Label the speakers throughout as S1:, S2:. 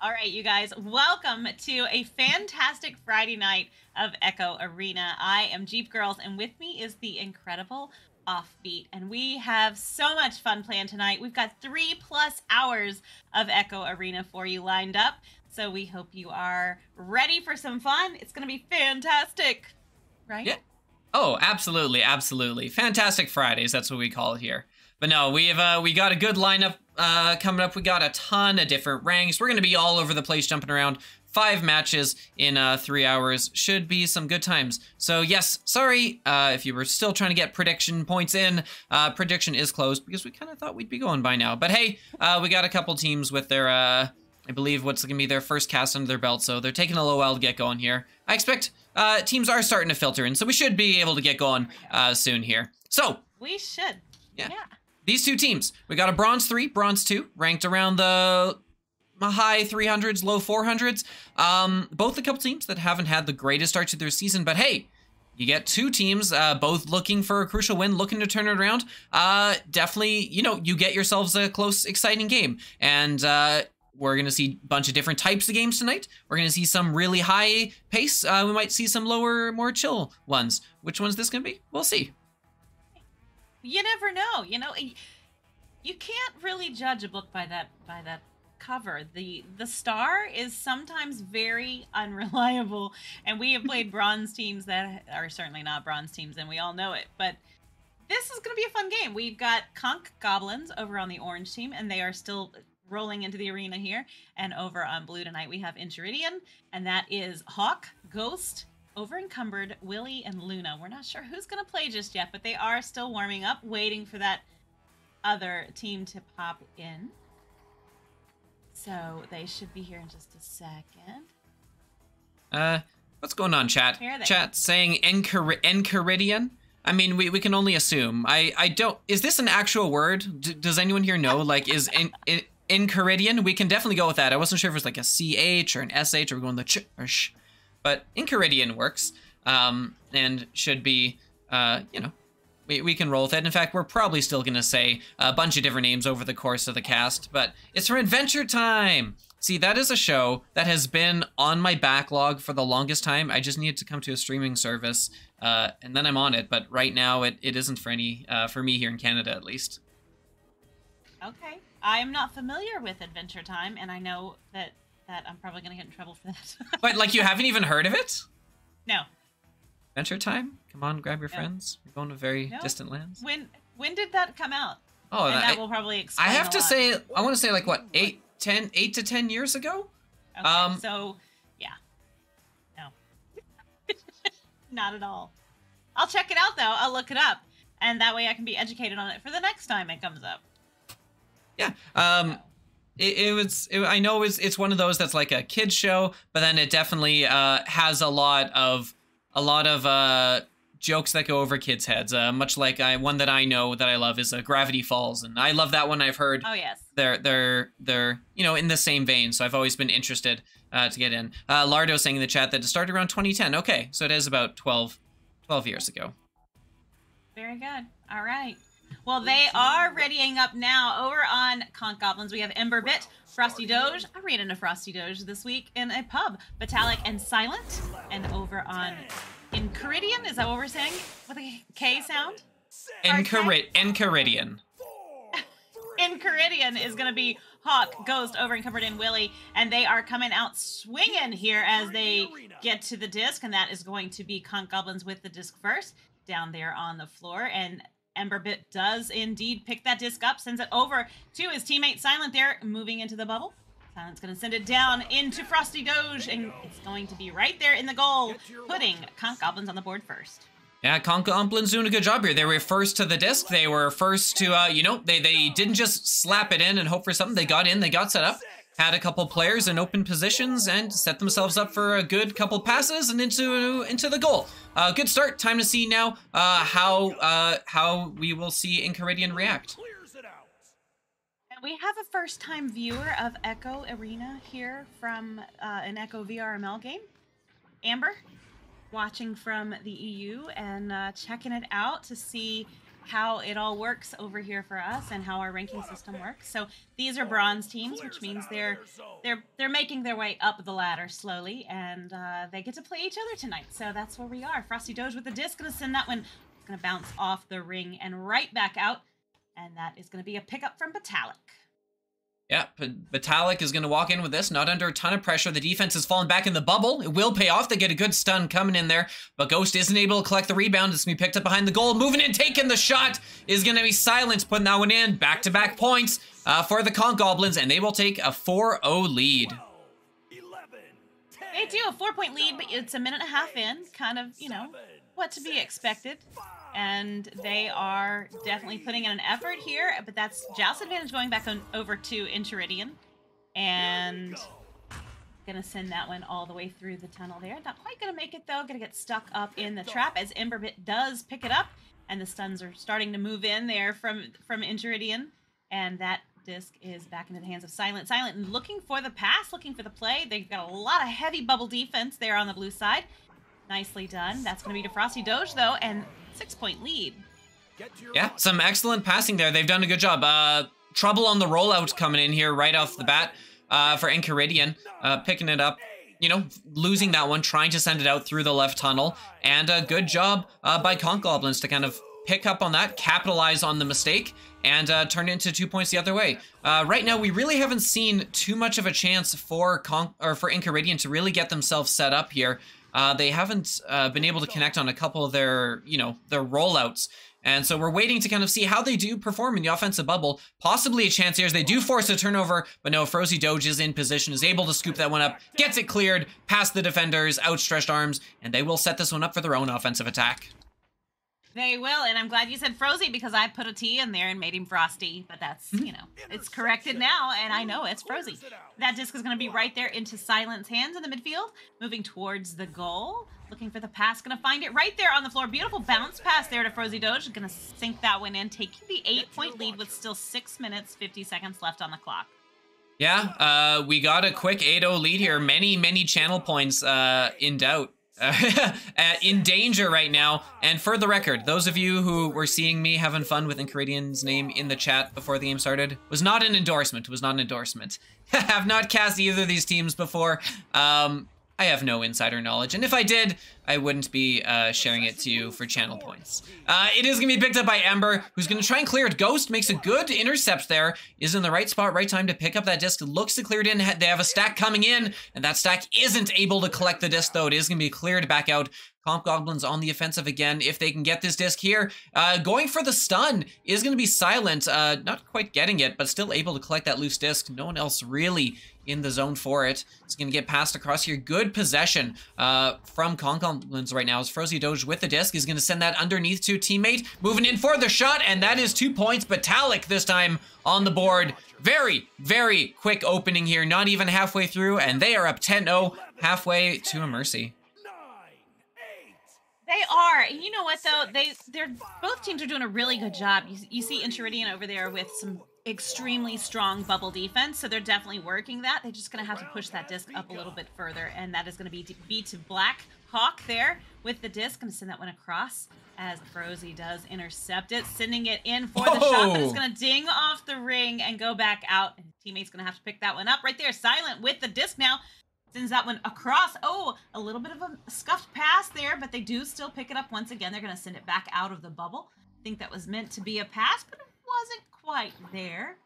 S1: All right, you guys, welcome to a fantastic Friday night of Echo Arena. I am Jeepgirlz, and with me is the incredible Offbeat, and we have so much fun planned tonight. We've got 3+ hours of Echo Arena for you lined up, so we hope you are ready for some fun. It's going to be fantastic, right?
S2: Yeah. Oh, absolutely, absolutely. Fantastic Fridays, that's what we call it here. But no, we got a good lineup coming up. We got a ton of different ranks. We're going to be all over the place jumping around. 5 matches in 3 hours. Should be some good times. So yes, sorry if you were still trying to get prediction points in. Prediction is closed because we kind of thought we'd be going by now. But hey, we got a couple teams with their, I believe what's going to be their first cast under their belt. So they're taking a little while to get going here. I expect teams are starting to filter in. So we should be able to get going soon here. So.
S1: We should. Yeah.
S2: These two teams, we got a Bronze 3, Bronze 2, ranked around the high 300s, low 400s. Both a couple teams that haven't had the greatest start to their season, but hey, you get two teams, both looking for a crucial win, looking to turn it around. Definitely, you know, you get yourselves a close, exciting game. And we're going to see a bunch of different types of games tonight. We're going to see some really high pace. We might see some lower, more chill ones. Which one's this going to be? We'll see.
S1: You never know. You know, you can't really judge a book by that cover. The star is sometimes very unreliable, and we have played bronze teams that are certainly not bronze teams, and we all know it. But this is going to be a fun game. We've got Conk Goblins over on the orange team, and they are still rolling into the arena here. And over on blue tonight, we have Enchiridion, and that is Hawk, Ghost, Over Encumbered, Willie, and Luna. We're not sure who's going to play just yet, but they are still warming up, waiting for that other team to pop in. So they should be here in just a second.
S2: What's going on, chat? Chat saying Enchiridion? I mean, we can only assume. I don't... Is this an actual word? Does anyone here know? Like, is Enchiridion? We can definitely go with that. I wasn't sure if it was like a CH or an SH, or we're going the ch or sh. But Enchiridion works, and should be, you know, we can roll with it. In fact, we're probably still going to say a bunch of different names over the course of the cast, but it's from Adventure Time. See, that is a show that has been on my backlog for the longest time. I just needed to come to a streaming service, and then I'm on it. But right now, it isn't for for me here in Canada, at least.
S1: Okay. I am not familiar with Adventure Time, and I know that I'm probably going to get in trouble for that.
S2: But, like, you haven't even heard of it?
S1: No.
S2: Adventure Time? Come on, grab your friends. We're going to very distant lands.
S1: When did that come out?
S2: Oh,
S1: and that will probably explain
S2: I have to say,
S1: What?
S2: I want to say, like, what, 8 to 10 years ago?
S1: Okay, so, yeah. No. Not at all. I'll check it out, though. I'll look it up. And that way I can be educated on it for the next time it comes up.
S2: Yeah. I know it's one of those that's like a kid's show, but then it definitely has a lot of jokes that go over kids' heads. Much like one that I know that I love is Gravity Falls, and I love that one. I've heard.
S1: Oh yes.
S2: They're you know, in the same vein, so I've always been interested to get in. Lardo saying in the chat that it started around 2010. Okay, so it is about 12 years ago.
S1: Very good. All right. Well, they are readying up now. Over on Conk Goblins, we have Emberbit, Frosty Doge. I ran into Frosty Doge this week in a pub. Vitalik and Silent. And over on Enchiridion, is that what we're saying? With a K sound?
S2: Enchiridion.
S1: Enchiridion is going to be Hawk, Ghost, Over Encumbered, and Willie. And they are coming out swinging here as they get to the disc. And that is going to be Conk Goblins with the disc first, down there on the floor. And Emberbit does indeed pick that disc up, sends it over to his teammate Silent there, moving into the bubble. Silent's going to send it down into Frosty Doge, and it's going to be right there in the goal, putting Conk Goblins on the board first.
S2: Yeah, Conk Goblins doing a good job here. They were first to the disc. They were first to, you know, they didn't just slap it in and hope for something. They got in, they got set up, had a couple players in open positions, and set themselves up for a good couple passes and into the goal. Good start. Time to see now how we will see Enchiridion react.
S1: And we have a first-time viewer of Echo Arena here from an Echo VRML game. Amber, watching from the EU and checking it out to see how it all works over here for us and how our ranking system works. So these are bronze teams, which means they're making their way up the ladder slowly, and they get to play each other tonight. So that's where we are. Frosty Doge with the disc, gonna send that one. It's gonna bounce off the ring and right back out, and that is gonna be a pickup from Batalic.
S2: Yeah, Batalic is going to walk in with this, not under a ton of pressure. The defense has fallen back in the bubble. It will pay off. They get a good stun coming in there, but Ghost isn't able to collect the rebound. It's going to be picked up behind the goal. Moving in, taking the shot is going to be Silent, putting that one in. Back-to-back points for the Conk Goblins, and they will take a 4-0 lead.
S1: They do a 4-point lead, but it's a minute and a half in. Kind of, you know, what to be expected. And they are definitely putting in an effort here, but that's Joust advantage going back on over to Enchiridion. And gonna send that one all the way through the tunnel there. Not quite gonna make it though, gonna get stuck up in the trap as Emberbit does pick it up. And the stuns are starting to move in there from Enchiridion. And that disc is back into the hands of Silent. Silent looking for the pass, looking for the play. They've got a lot of heavy bubble defense there on the blue side. Nicely done. That's gonna be to Frosty Doge though, and 6-point lead.
S2: Yeah, some excellent passing there. They've done a good job. Trouble on the rollout coming in here right off the bat for Enchiridion. Picking it up, you know, losing that one, trying to send it out through the left tunnel. And a good job by Conk Goblins to kind of pick up on that, capitalize on the mistake, and turn it into 2 points the other way. Right now, we really haven't seen too much of a chance for Enchiridion to really get themselves set up here. They haven't been able to connect on a couple of their, their rollouts. And so we're waiting to kind of see how they do perform in the offensive bubble. Possibly a chance here as they do force a turnover, but no, Frosty Doge is in position, is able to scoop that one up, gets it cleared, past the defenders, outstretched arms, and they will set this one up for their own offensive attack.
S1: They will, and I'm glad you said Frosty because I put a T in there and made him Frosty, but that's, it's corrected now, and I know it's Frosty. That disc is going to be right there into Silent's hands in the midfield, moving towards the goal, looking for the pass, going to find it right there on the floor. Beautiful bounce pass there to Frosty Doge, going to sink that one in, taking the 8-point lead with still 6 minutes, 50 seconds left on the clock.
S2: Yeah, we got a quick 8-0 lead here. Many channel points in doubt. In danger right now. And for the record, those of you who were seeing me having fun with Enchiridion's name in the chat before the game started was not an endorsement. Have not cast either of these teams before. I have no insider knowledge, and if I did, I wouldn't be sharing it to you for channel points. It is going to be picked up by Ember, who's going to try and clear it. Ghost makes a good intercept there, is in the right spot, right time to pick up that disc, looks to clear it in. They have a stack coming in, and that stack isn't able to collect the disc, though. It is going to be cleared back out. Conk Goblins on the offensive again, if they can get this disc here. Going for the stun is going to be Silent, not quite getting it, but still able to collect that loose disc. No one else really in the zone for it. It's going to get passed across here. Good possession from Conk Goblins right now as Frosty Doge with the disc is going to send that underneath to teammate. Moving in for the shot, and that is 2 points. Batalic this time on the board. Very quick opening here, not even halfway through, and they are up 10-0, halfway to a mercy.
S1: They are. And you know what, though? They're both teams are doing a really good job. You see Enchiridion over there with some extremely strong bubble defense, so they're definitely working that. They're just going to have to push that disc up a little bit further, and that is going to be to Black Hawk there with the disc. Going to send that one across as Frosty does intercept it, sending it in for the shot, but it's going to ding off the ring and go back out. And teammate's going to have to pick that one up right there. Silent with the disc now. Sends that one across. Oh, a little bit of a scuffed pass there, but they do still pick it up once again. They're going to send it back out of the bubble. I think that was meant to be a pass, but it wasn't quite there.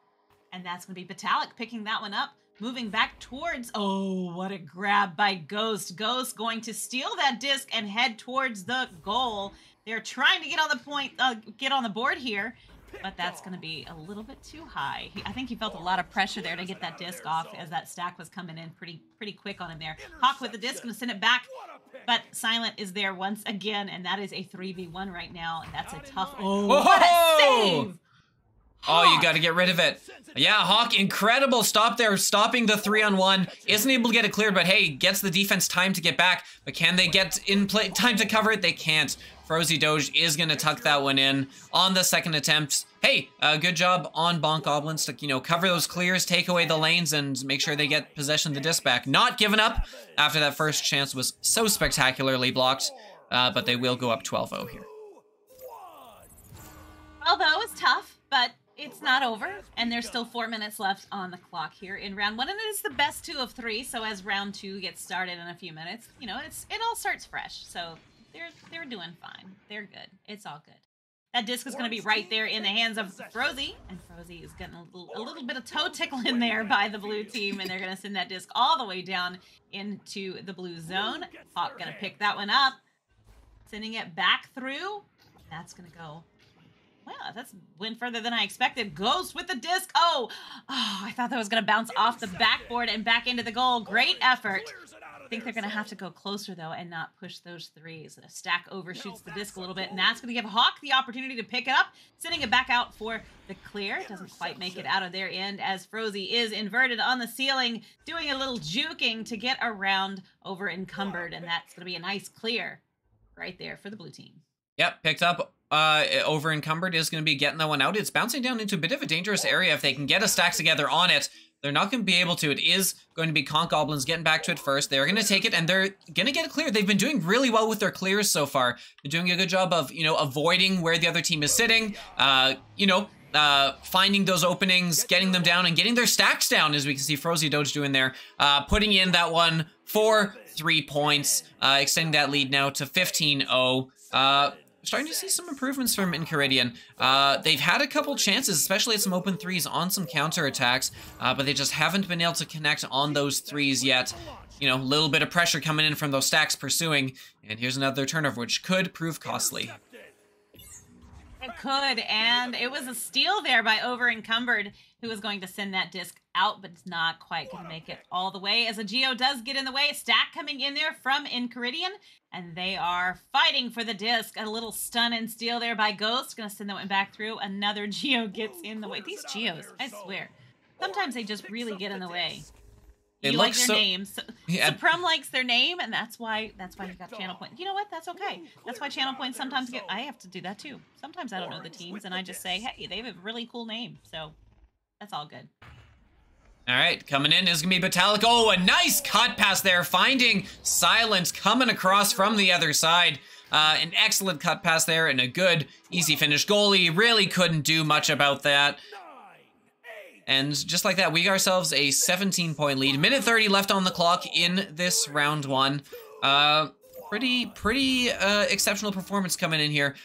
S1: And that's going to be Batalic picking that one up, moving back towards... Oh, what a grab by Ghost. Ghost going to steal that disc and head towards the goal. They're trying to get on the point, get on the board here. But that's going to be a little bit too high. I think he felt a lot of pressure there to get that disc off as that stack was coming in pretty quick on him there. Hawk with the disc, going to send it back. But Silent is there once again, and that is a 3v1 right now. And that's a tough... Oh, what a save!
S2: Hawk. Oh, you got to get rid of it. Yeah, Hawk, incredible stop there, stopping the 3-on-1. Isn't able to get it cleared, but hey, gets the defense time to get back. But can they get in play time to cover it? They can't. Frosty Doge is going to tuck that one in on the second attempt. Hey, good job on Bonk Goblins to, cover those clears, take away the lanes, and make sure they get possession of the disc back. Not giving up after that first chance was so spectacularly blocked, but they will go up 12-0 here.
S1: Although it's tough, but it's not over, and there's still 4 minutes left on the clock here in round 1, and it is the best 2 of 3. So as round 2 gets started in a few minutes, you know, it all starts fresh. So they're doing fine. They're good. It's all good. That disc is going to be right there in the hands of Frozy, and Frozy is getting a little bit of toe tickle in there by the blue team, and they're going to send that disc all the way down into the blue zone. Hawk going to pick that one up, sending it back through. That's going to go. Wow, that's went further than I expected. Ghost with the disc. Oh, I thought that was going to bounce off the backboard and back into the goal. Great effort. I think they're going to have to go closer, though, and not push those threes. A stack overshoots the disc a little bit, and that's going to give Hawk the opportunity to pick it up, sending it back out for the clear. It doesn't quite make it out of their end as Frozy is inverted on the ceiling, doing a little juking to get around over encumbered, and that's going to be a nice clear right there for the blue team.
S2: Yep, picked up. Over encumbered is going to be getting that one out. It's bouncing down into a bit of a dangerous area. If they can get a stack together on it, they're not going to be able to. It is going to be Conk Goblins getting back to it first. They're going to take it, and they're going to get it cleared. They've been doing really well with their clears so far. They're doing a good job of, you know, avoiding where the other team is sitting, finding those openings, getting them down, and getting their stacks down, as we can see Frozy Doge doing there, putting in that one for 3 points, extending that lead now to 15-0. Starting to see some improvements from Enchiridion. They've had a couple chances, especially at some open threes on some counterattacks, but they just haven't been able to connect on those threes yet. You know, a little bit of pressure coming in from those stacks pursuing, and here's another turnover, which could prove costly.
S1: It could, and it was a steal there by Over Encumbered, who was going to send that disc out, but it's not quite going to make it all the way, as a Geo does get in the way. A stack coming in there from Enchiridion, and they are fighting for the disc. A little stun and steal there by Ghost. Going to send that one back through. Another Geo gets in the way. These Geos, I swear, sometimes they just really get in the way. You like their names. Supreme likes their name, and that's why you got channel points. You know what? That's okay. That's why channel points sometimes get. I have to do that too. Sometimes I don't know the teams, and I just say, hey, they have a really cool name. So that's all good.
S2: All right, coming in is gonna be Batalic. Oh, a nice cut pass there, finding Silence coming across from the other side. An excellent cut pass there, and a good, easy finish. Goalie really couldn't do much about that. And just like that, we got ourselves a 17-point lead. Minute 30 left on the clock in this round 1. Pretty exceptional performance coming in here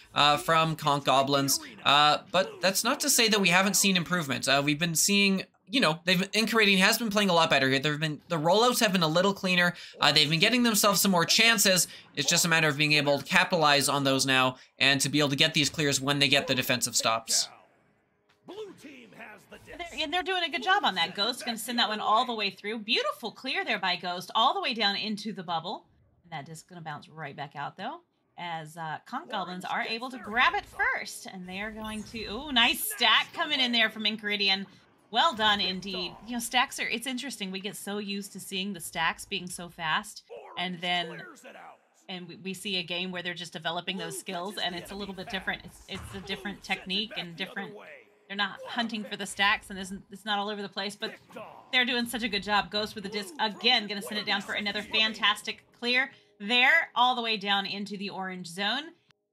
S2: from Conk Goblins. But that's not to say that we haven't seen improvement. We've been seeing, you know, Enchiridion has been playing a lot better here. The rollouts have been a little cleaner. They've been getting themselves some more chances. It's just a matter of being able to capitalize on those now and to be able to get these clears when they get the defensive stops.
S1: And they're doing a good job on that. Ghost going to send that one all the way through. Beautiful clear there by Ghost, all the way down into the bubble. And that disc going to bounce right back out, though, as Conk Goblins are able to grab it first. And they are going to... Ooh, nice stack coming in there from Enchiridion. Well done, indeed. You know, stacks are... It's interesting. We get so used to seeing the stacks being so fast. And then... And we see a game where they're just developing those skills, and it's a little bit different. It's a different technique and different... They're not hunting for the stacks, and it's not all over the place, but they're doing such a good job. Ghost with the disc again, going to send it down for another fantastic clear there, all the way down into the orange zone.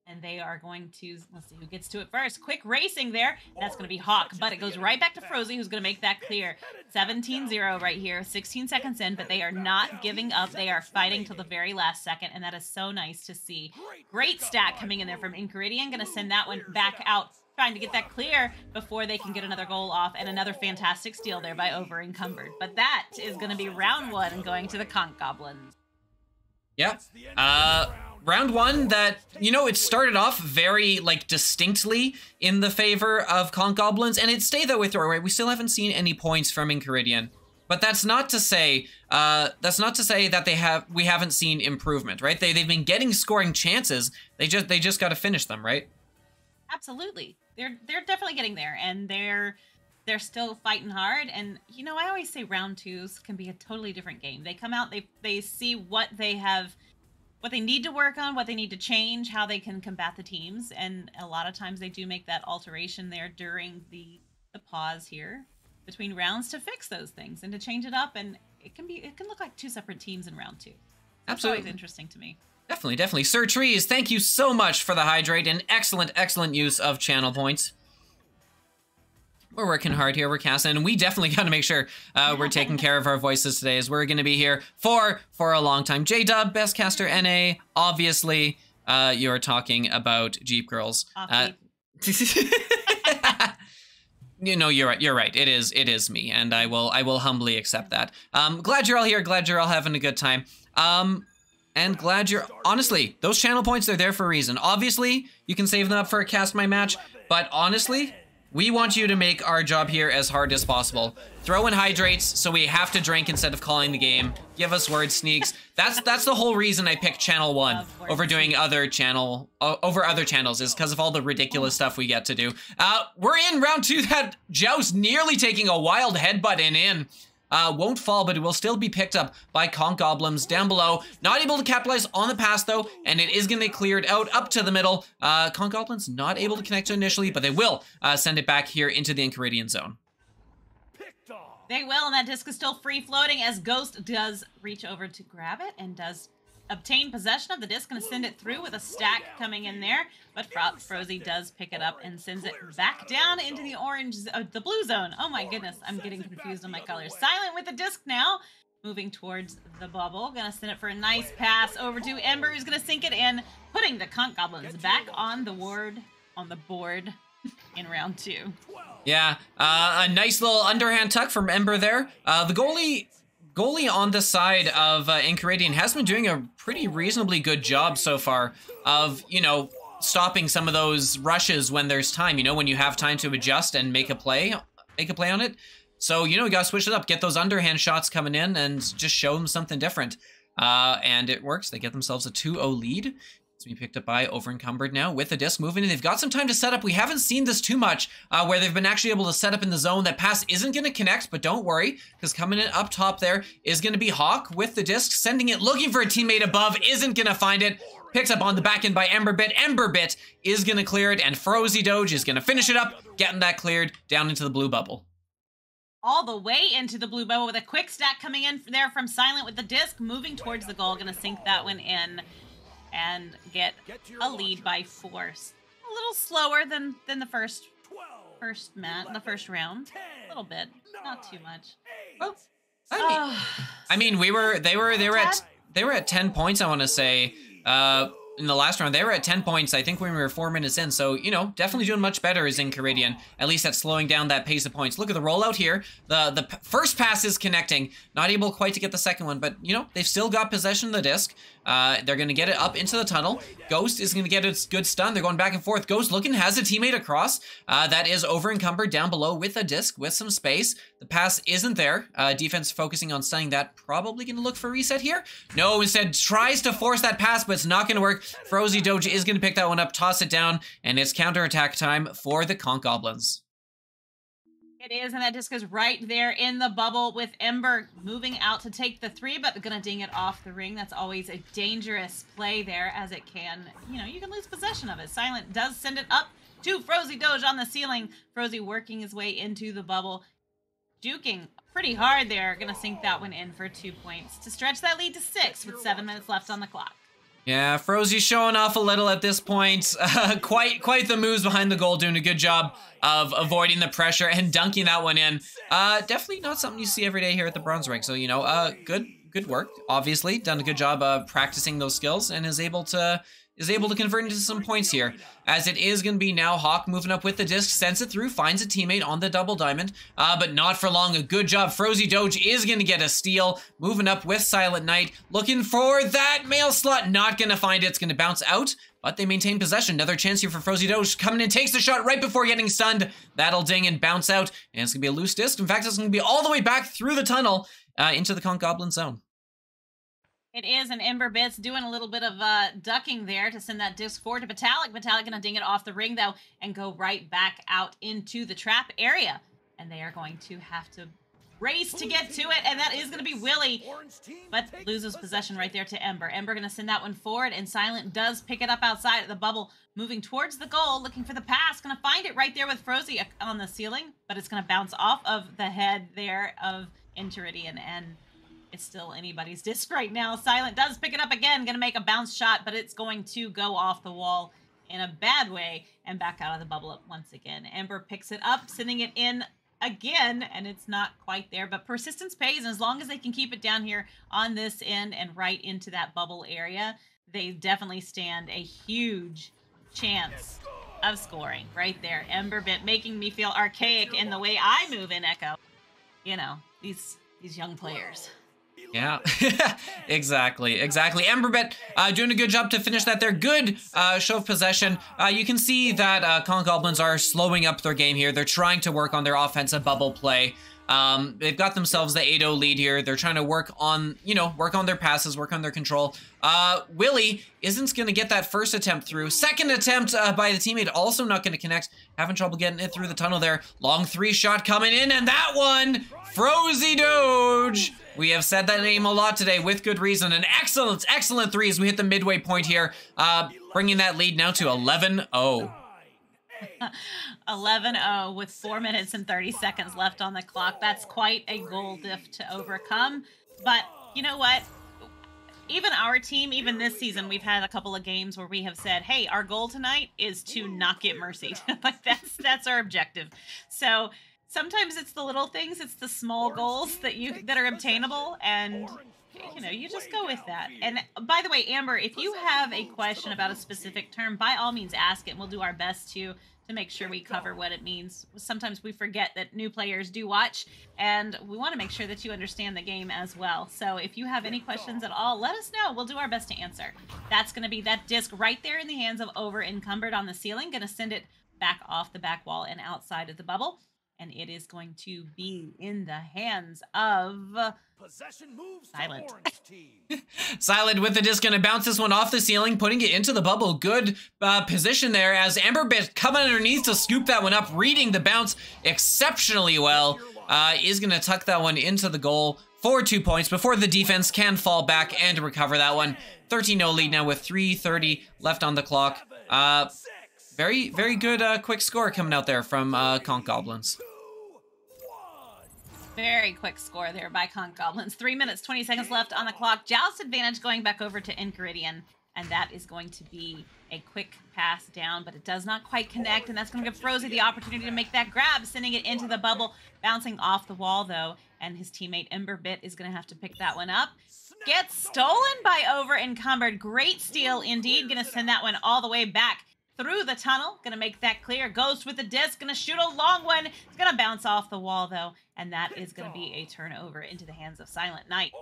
S1: And they are going to, let's see who gets to it first. Quick racing there. That's going to be Hawk, but it goes right back to Frozy, who's going to make that clear. 17-0 right here, 16 seconds in, but they are not giving up. They are fighting till the very last second, and that is so nice to see. Great stack coming in there from Enchiridion. Going to send that one back out, trying to get that clear before they can get another goal off, and another fantastic steal there by Over Encumbered. But that is going to be round 1 and going to the Conk Goblins.
S2: Yeah. Round 1 that, you know, it started off very, like, distinctly in the favor of Conk Goblins, and it stayed that way through, right? We still haven't seen any points from Enchiridion. But that's not to say that we haven't seen improvement, right? They've been getting scoring chances. They just got to finish them, right?
S1: Absolutely. They're definitely getting there, and they're still fighting hard. And you know, I always say round 2s can be a totally different game. They come out, they see what they have, what they need to work on, what they need to change, how they can combat the teams, and a lot of times they do make that alteration there during the pause here between rounds to fix those things and to change it up. And it can look like 2 separate teams in round 2. That's
S2: Absolutely
S1: always interesting to me.
S2: Definitely. Sir Trees, thank you so much for the hydrate and excellent use of channel points. We're working hard here. We're casting, and we definitely got to make sure we're taking care of our voices today, as we're going to be here for a long time. J-Dub, Best Caster NA, obviously, you're talking about Jeepgirlz. You know, you're right. It is me, and I will humbly accept that. Glad you're all here. Glad you're all having a good time. And glad you're, honestly, those channel points, they're there for a reason. Obviously, you can save them up for a Cast My Match, but honestly, we want you to make our job here as hard as possible. Throw in hydrates so we have to drink instead of calling the game. Give us word sneaks. That's the whole reason I picked Channel 1 over doing other channels, is because of all the ridiculous stuff we get to do. We're in round 2. That Joust nearly taking a wild headbutt in. Won't fall, but it will still be picked up by Conk Goblins down below. Not able to capitalize on the pass, though, and it is going to be cleared out up to the middle. Conk Goblins not able to connect to initially, but they will send it back here into the Enchiridion zone.
S1: They will, and that disc is still free-floating as Ghost does reach over to grab it and does obtain possession of the disc and send it through with a stack coming in there, but Frozy does pick it up and sends it back down into the the blue zone. Oh my goodness, I'm getting confused on my colors. Silent with the disc now, moving towards the bubble. Gonna send it for a nice pass over to Ember, who's gonna sink it in, putting the Conk Goblins back on the board in round 2.
S2: Yeah, a nice little underhand tuck from Ember there. The goalie on the side of Enchiridion has been doing a pretty reasonably good job so far of, you know, stopping some of those rushes when there's time, you know, when you have time to adjust and make a play on it. So, you know, we gotta switch it up, get those underhand shots coming in and just show them something different. And it works. They get themselves a 2-0 lead. It's being picked up by Overencumbered now with the disc moving, and they've got some time to set up. We haven't seen this too much, where they've been actually able to set up in the zone. That pass isn't going to connect, but don't worry, because coming in up top there is going to be Hawk with the disc, sending it, looking for a teammate above, isn't going to find it. Picks up on the back end by Emberbit. Emberbit is going to clear it, and Frozy Doge is going to finish it up, getting that cleared down into the blue bubble.
S1: All the way into the blue bubble with a quick stack coming in there from Silent with the disc, moving towards the goal, going to sink that one in and get a lead by 4. A little slower than the first round. A little bit, not too much.
S2: Well, I mean, they were at 10 points, I want to say. In the last round, they were at 10 points, I think, when we were 4 minutes in. So, you know, definitely doing much better as Enchiridion, at least at slowing down that pace of points. Look at the rollout here. The first pass is connecting. Not able quite to get the second one, but, you know, they've still got possession of the disc. They're going to get it up into the tunnel. Ghost is going to get a good stun. They're going back and forth. Ghost looking, has a teammate across. That is Overencumbered down below with a disc, with some space. The pass isn't there. Defense focusing on stunning that. Probably going to look for a reset here. No, instead tries to force that pass, but it's not going to work. Frozy Doge is going to pick that one up, toss it down, and it's counterattack time for the Conk Goblins.
S1: It is, and that disc is right there in the bubble with Ember moving out to take the 3, but gonna ding it off the ring. That's always a dangerous play there, as it can, you know, you can lose possession of it. Silent does send it up to Frozy Doge on the ceiling. Frozy working his way into the bubble, juking pretty hard there. Gonna sink that one in for 2 points to stretch that lead to 6 with 7 minutes left on the clock.
S2: Yeah, Frozy's showing off a little at this point. Quite the moves behind the goal, doing a good job of avoiding the pressure and dunking that one in. Definitely not something you see every day here at the bronze rank. So, you know, good work. Obviously, done a good job of practicing those skills and is able to convert into some points here. As it is going to be now Hawk moving up with the disc, sends it through, finds a teammate on the double diamond, but not for long. A good job. Frozy Doge is going to get a steal, moving up with Silent Knight, looking for that mail slot, not going to find it. It's going to bounce out, but they maintain possession. Another chance here for Frozy Doge, coming in, takes the shot right before getting stunned. That'll ding and bounce out, and it's going to be a loose disc. In fact, it's going to be all the way back through the tunnel into the Conk Goblin zone.
S1: It is, an Ember Bits doing a little bit of ducking there to send that disc forward to Metallic. Metallic gonna ding it off the ring, though, and go right back out into the trap area. And they are going to have to race to get to it, and that is gonna be Willie, but loses possession right there to Ember. Ember gonna send that one forward, and Silent does pick it up outside of the bubble, moving towards the goal, looking for the pass. Gonna find it right there with Frozy on the ceiling, but it's gonna bounce off of the head there of Enchiridion, and it's still anybody's disc right now. Silent does pick it up again, gonna make a bounce shot, but it's going to go off the wall in a bad way and back out of the bubble once again. Ember picks it up, sending it in again, and it's not quite there, but persistence pays, and as long as they can keep it down here on this end and right into that bubble area, they definitely stand a huge chance of scoring right there. Emberbit making me feel archaic in the way I move in Echo. You know, these young players.
S2: Yeah, exactly. Emberbit doing a good job to finish that there. Good show of possession. You can see that Conk Goblins are slowing up their game here. They're trying to work on their offensive bubble play. They've got themselves the 8-0 lead here. They're trying to work on, work on their passes, work on their control. Willie isn't going to get that first attempt through. Second attempt by the teammate, also not going to connect. Having trouble getting it through the tunnel there. Long 3-shot coming in, and that one, Frozy Doge. We have said that name a lot today with good reason. An excellent three as we hit the midway point here, bringing that lead now to 11-0.
S1: 11-0 with 4 minutes and 30 seconds left on the clock. That's quite a goal diff to overcome. But you know what? Even our team, even this season, we've had a couple of games where we have said, hey, our goal tonight is to not get mercied. Like that's our objective. So sometimes it's the little things, it's the small goals that are obtainable, and you just go with that. And by the way, Amber, if you have a question about a specific term, by all means ask it, and we'll do our best to make sure we cover what it means. Sometimes we forget that new players do watch, and we want to make sure that you understand the game as well. So if you have any questions at all, let us know. We'll do our best to answer. That's going to be that disc right there in the hands of Over Encumbered on the ceiling. Going to send it back off the back wall and outside of the bubble. And it is going to be in the hands of Silent.
S2: Silent with the disc, gonna bounce this one off the ceiling, putting it into the bubble. Good position there as Emberbit coming underneath to scoop that one up, reading the bounce exceptionally well. Is gonna tuck that one into the goal for 2 points before the defense can fall back and recover that one. 13-0 lead now with 3:30 left on the clock. Very good quick score coming out there from Conk Goblins.
S1: Very quick score there by Conk Goblins. 3 minutes, 20 seconds left on the clock. Joust advantage going back over to Enchiridion, and that is going to be a quick pass down, but it does not quite connect, and that's going to give Frozy the opportunity to make that grab, sending it into the bubble, bouncing off the wall, though, and his teammate Emberbit is going to have to pick that one up. Gets stolen by Over Encumbered. Great steal indeed. Going to send that one all the way back through the tunnel. Gonna make that clear. Ghost with the disc. Gonna shoot a long one. It's gonna bounce off the wall though. And that is gonna be a turnover into the hands of Silent Knight.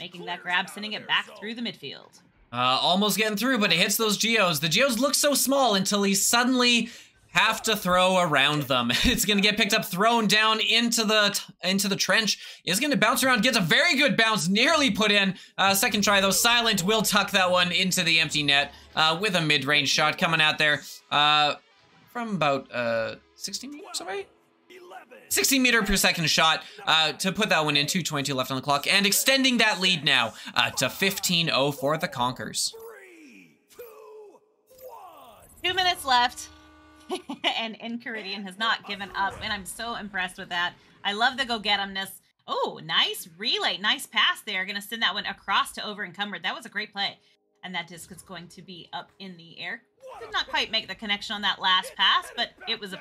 S1: Making that grab, sending it back through the midfield.
S2: Almost getting through, but it hits those Geos. The Geos look so small until he suddenly have to throw around them. It's gonna get picked up, thrown down into the trench. Is gonna bounce around, gets a very good bounce, nearly put in. Second try though, Silent will tuck that one into the empty net with a mid-range shot coming out there from about 16 meters away. 60 meter per second shot to put that one in. 2:22 left on the clock, and extending that lead now to 15-0 for the Conkers.
S1: 2 minutes left. And Enchiridion has not given up, and I'm so impressed with that. I love the go-get-emness. Oh, nice relay. Nice pass there. Going to send that one across to Over Encumbered. That was a great play. And that disc is going to be up in the air. Did not quite make the connection on that last pass, but it was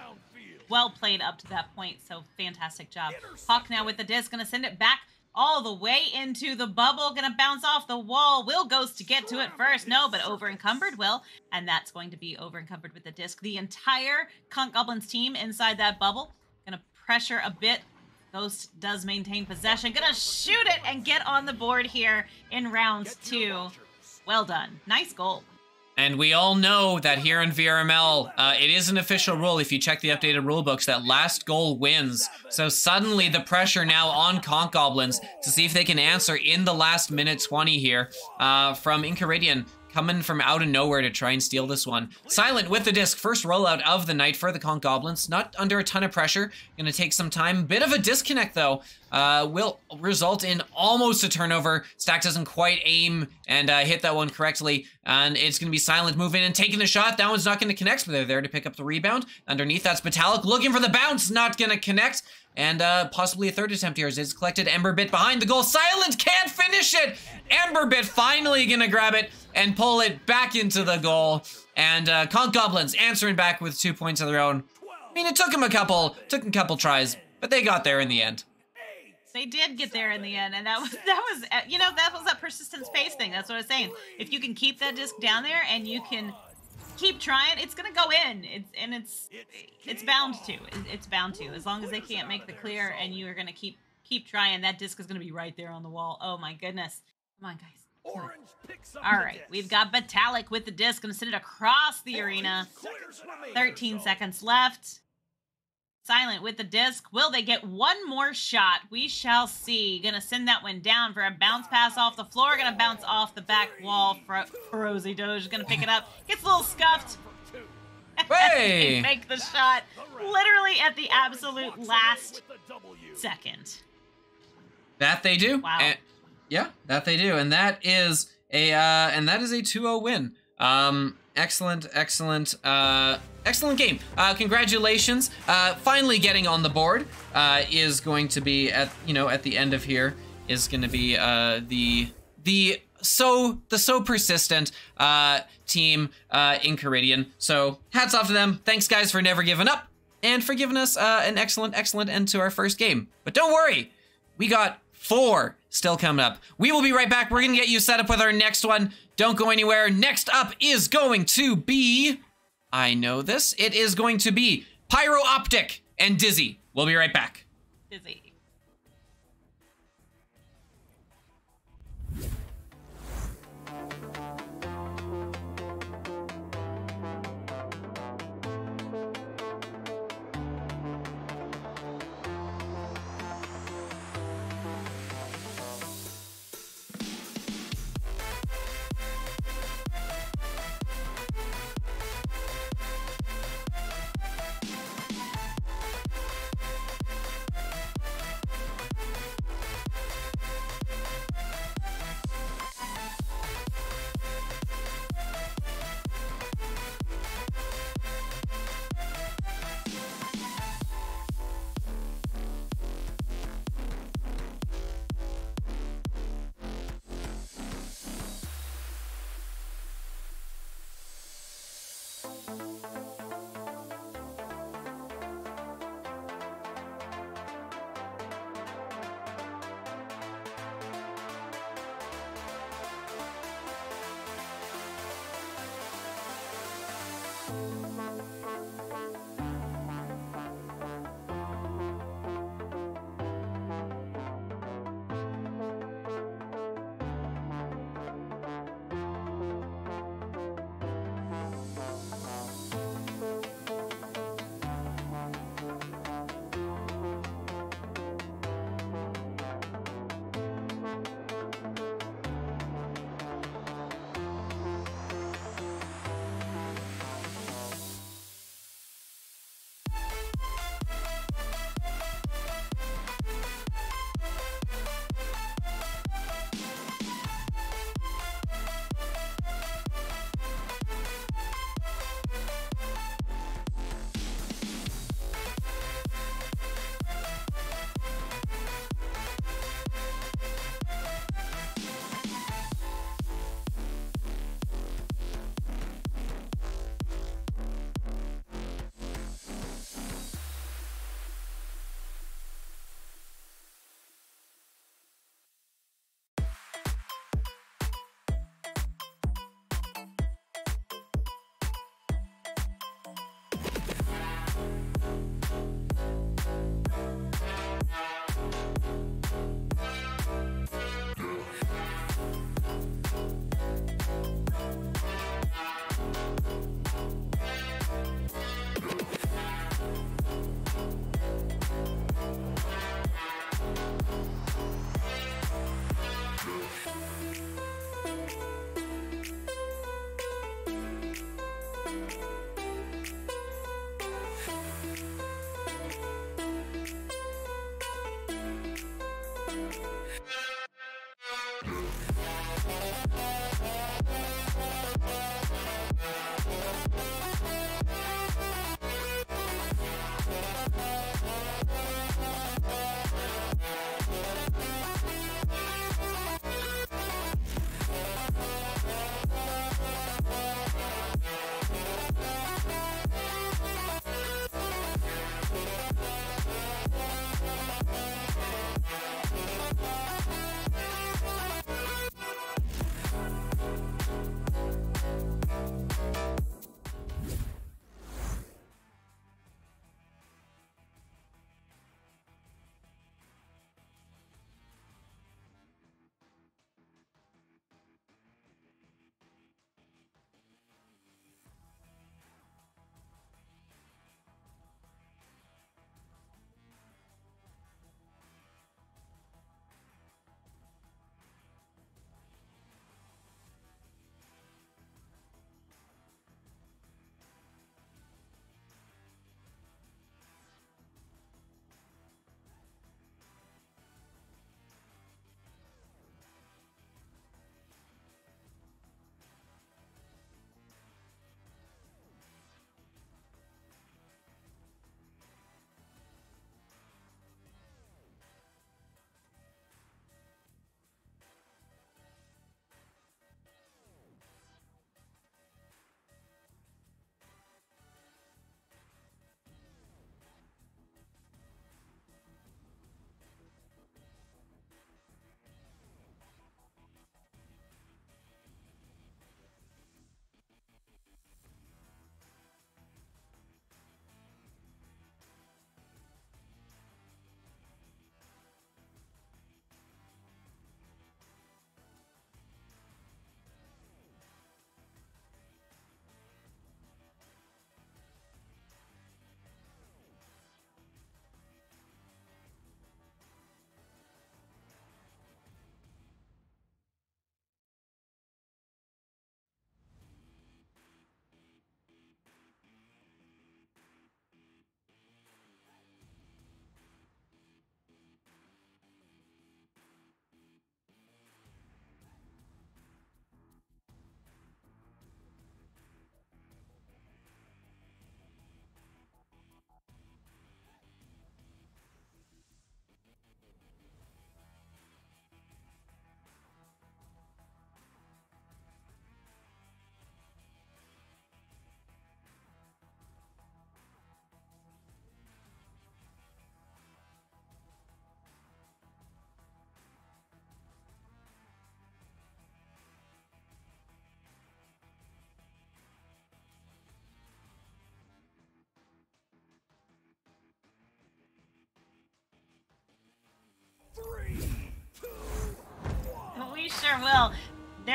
S1: well played up to that point, so fantastic job. Hawk now with the disc. Going to send it back all the way into the bubble. Gonna bounce off the wall. Will Ghost to get to it first? No, but Over Encumbered will. And that's going to be Over Encumbered with the disc. The entire Conk Goblins team inside that bubble. Gonna pressure a bit. Ghost does maintain possession. Gonna shoot it and get on the board here in round 2. Well done. Nice goal.
S2: And we all know that here in VRML, it is an official rule, if you check the updated rule books, that last goal wins. So suddenly the pressure now on Conk Goblins to see if they can answer in the last minute 20 here from Enchiridion, coming from out of nowhere to try and steal this one. Silent with the disc, first rollout of the night for the Conk Goblins. Not under a ton of pressure, gonna take some time. Bit of a disconnect though, will result in almost a turnover. Stack doesn't quite aim and hit that one correctly, and it's gonna be Silent moving and taking the shot. That one's not gonna connect, but they're there to pick up the rebound. Underneath, that's Metallic looking for the bounce, not gonna connect. And possibly a third attempt here as it's collected. Emberbit behind the goal. Silent can't finish it. Emberbit finally gonna grab it and pull it back into the goal. And Conk Goblins answering back with 2 points of their own. I mean, it took them a couple tries, but they got there in the end.
S1: They did get there in the end, and that was you know, that was that persistent space thing. That's what I was saying. If you can keep that disc down there and you can keep trying, it's gonna go in. It's bound to. It's bound to. As long as they can't make the clear, and you are gonna keep trying, that disc is gonna be right there on the wall. Oh my goodness! Come on, guys. All right, we've got Batalic with the disc. Gonna send it across the arena. 13 seconds left. Silent with the disc. Will they get one more shot? We shall see. Gonna send that one down for a bounce pass off the floor. Gonna bounce off the back wall. Rosie Doge gonna pick it up. Gets a little scuffed.
S2: Hey!
S1: Make the shot literally at the absolute last second.
S2: That they do.
S1: Wow.
S2: And, yeah, that they do. And that is a 2-0 win. Excellent game. Congratulations. Finally getting on the board is going to be at the end of here is going to be the so persistent team Enchiridion. So hats off to them. Thanks guys for never giving up and for giving us an excellent end to our first game. But don't worry, we got 4 still coming up. We will be right back. We're gonna get you set up with our next one. Don't go anywhere. Next up is going to be, I know this, it is going to be Pyro Optic and Dizzy. We'll be right back.
S1: Dizzy.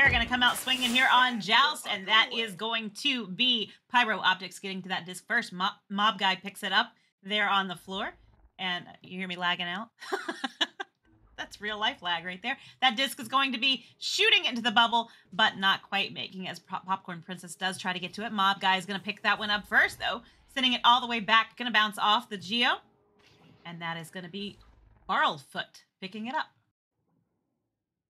S1: They're going to come out swinging here on Joust, and that is going to be Pyro Optics getting to that disc first. Mob Guy picks it up there on the floor, and you hear me lagging out? That's real life lag right there. That disc is going to be shooting into the bubble, but not quite making as Popcorn Princess does try to get to it. Mob Guy is going to pick that one up first, though, sending it all the way back, going to bounce off the Geo, and that is going to be Barrelfoot picking it up.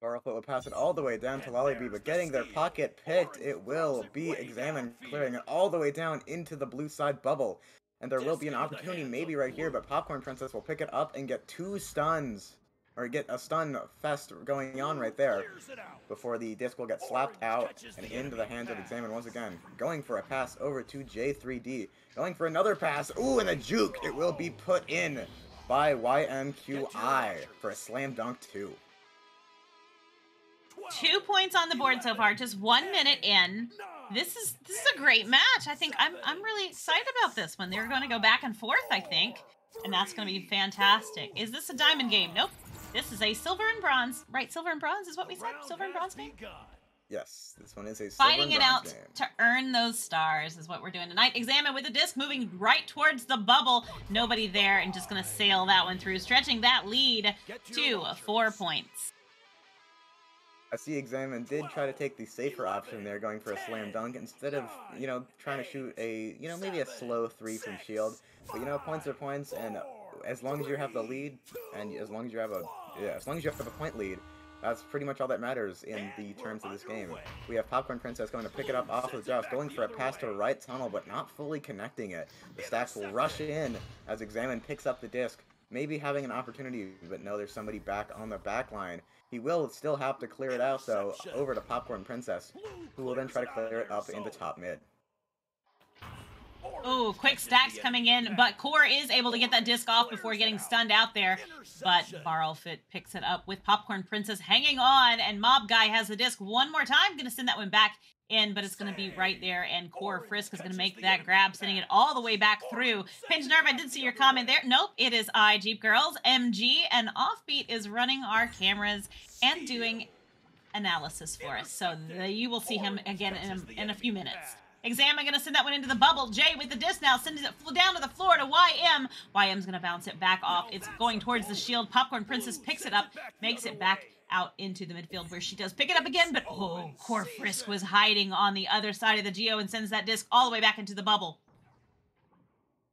S3: Barrelfoot will pass it all the way down to Lollybee, but getting their pocket picked, it will be examined, clearing it all the way down into the blue side bubble. And there will be an opportunity maybe right here, but Popcorn Princess will pick it up and get 2 stuns. Or get a stun fest going on right there before the disc will get slapped out and into the hands of Examine once again. Going for a pass over to J3D. Going for another pass. Ooh, and a juke. It will be put in by YMQI for a slam dunk 2.
S1: 2 points on the board so far, just 1 minute in. This is a great match. I think I'm really excited about this one. They're going to go back and forth, I think, and that's going to be fantastic. Is this a diamond game? Nope. This is a silver and bronze. Right, silver and bronze is what we said? Silver and bronze game?
S3: Yes, this one is a silver
S1: Fighting
S3: and
S1: it out
S3: game.
S1: To earn those stars is what we're doing tonight. Examine with the disc, moving right towards the bubble. Nobody there, and just going to sail that one through, stretching that lead to 4 points.
S3: I see Examine did try to take the safer option there, going for a slam dunk, instead of, trying to shoot a, maybe a slow 3 from shield. But, points are points, and as long as you have the lead, and as long as you have a point lead, that's pretty much all that matters in the terms of this game. We have Popcorn Princess going to pick it up off of Joust, going for a pass to right tunnel, but not fully connecting it. The stacks will rush in as Examine picks up the disc, maybe having an opportunity, but no, there's somebody back on the back line. He will still have to clear it out, though, over to Popcorn Princess, who will then try to clear it up into top mid.
S1: Ooh, quick stacks coming in, but Core is able to get that disc off before getting stunned out there. But Barrelfoot picks it up with Popcorn Princess hanging on, and Mob Guy has the disc one more time. Going to send that one back in, but it's going to be right there, and Core Frisk is going to make that grab, sending it all the way back through. Pinch Nerve, I did see your comment there. Nope, it is Jeepgirlz, MG, and Offbeat is running our cameras and doing analysis for us. So you will see him again in a few minutes. Examine going to send that one into the bubble. Jay with the disc now sends it down to the floor to YM. YM's going to bounce it back off. It's going towards the shield. Popcorn Princess picks it up, makes it back out into the midfield where she does pick it up again, but Core Frisk was hiding on the other side of the Geo and sends that disc all the way back into the bubble.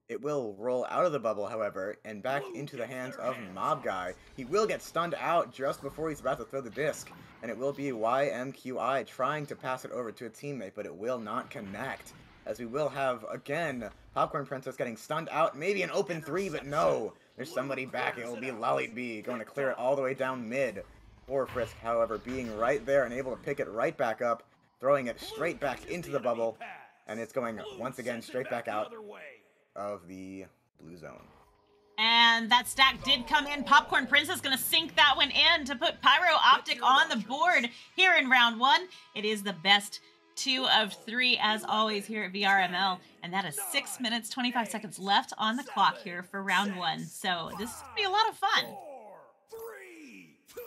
S3: It will roll out of the bubble, however, and back into the hands of Mob Guy. He will get stunned out just before he's about to throw the disc, and it will be YMQI trying to pass it over to a teammate, but it will not connect, as we will have, again, Popcorn Princess getting stunned out, maybe an open 3, but no, there's somebody back. It will be Lollybee going to clear it all the way down mid. Core Frisk, however, being right there and able to pick it right back up, throwing it straight back into the bubble, and it's going once again straight back out of the blue zone.
S1: And that stack did come in. Popcorn Princess going to sink that one in to put Pyro Optic on the board here in round 1. It is the best 2 of 3 as always here at VRML, and that is 6 minutes 25 seconds left on the clock here for round 1. So this is going to be a lot of fun.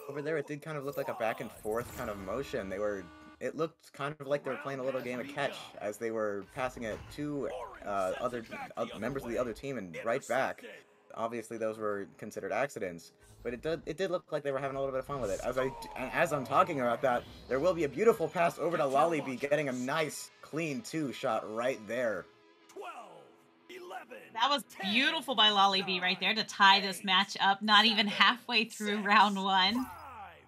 S3: Over there, it did kind of look like a back and forth kind of motion. It looked kind of like they were playing a little game of catch as they were passing it to other members of the other team and right back. Obviously, those were considered accidents, but it did look like they were having a little bit of fun with it. As I'm talking about that, there will be a beautiful pass over to Lollybee, getting a nice, clean 2 shot right there.
S4: 12, 11,
S1: that was beautiful by Lollybee right there to tie this match up, not even halfway through round 1.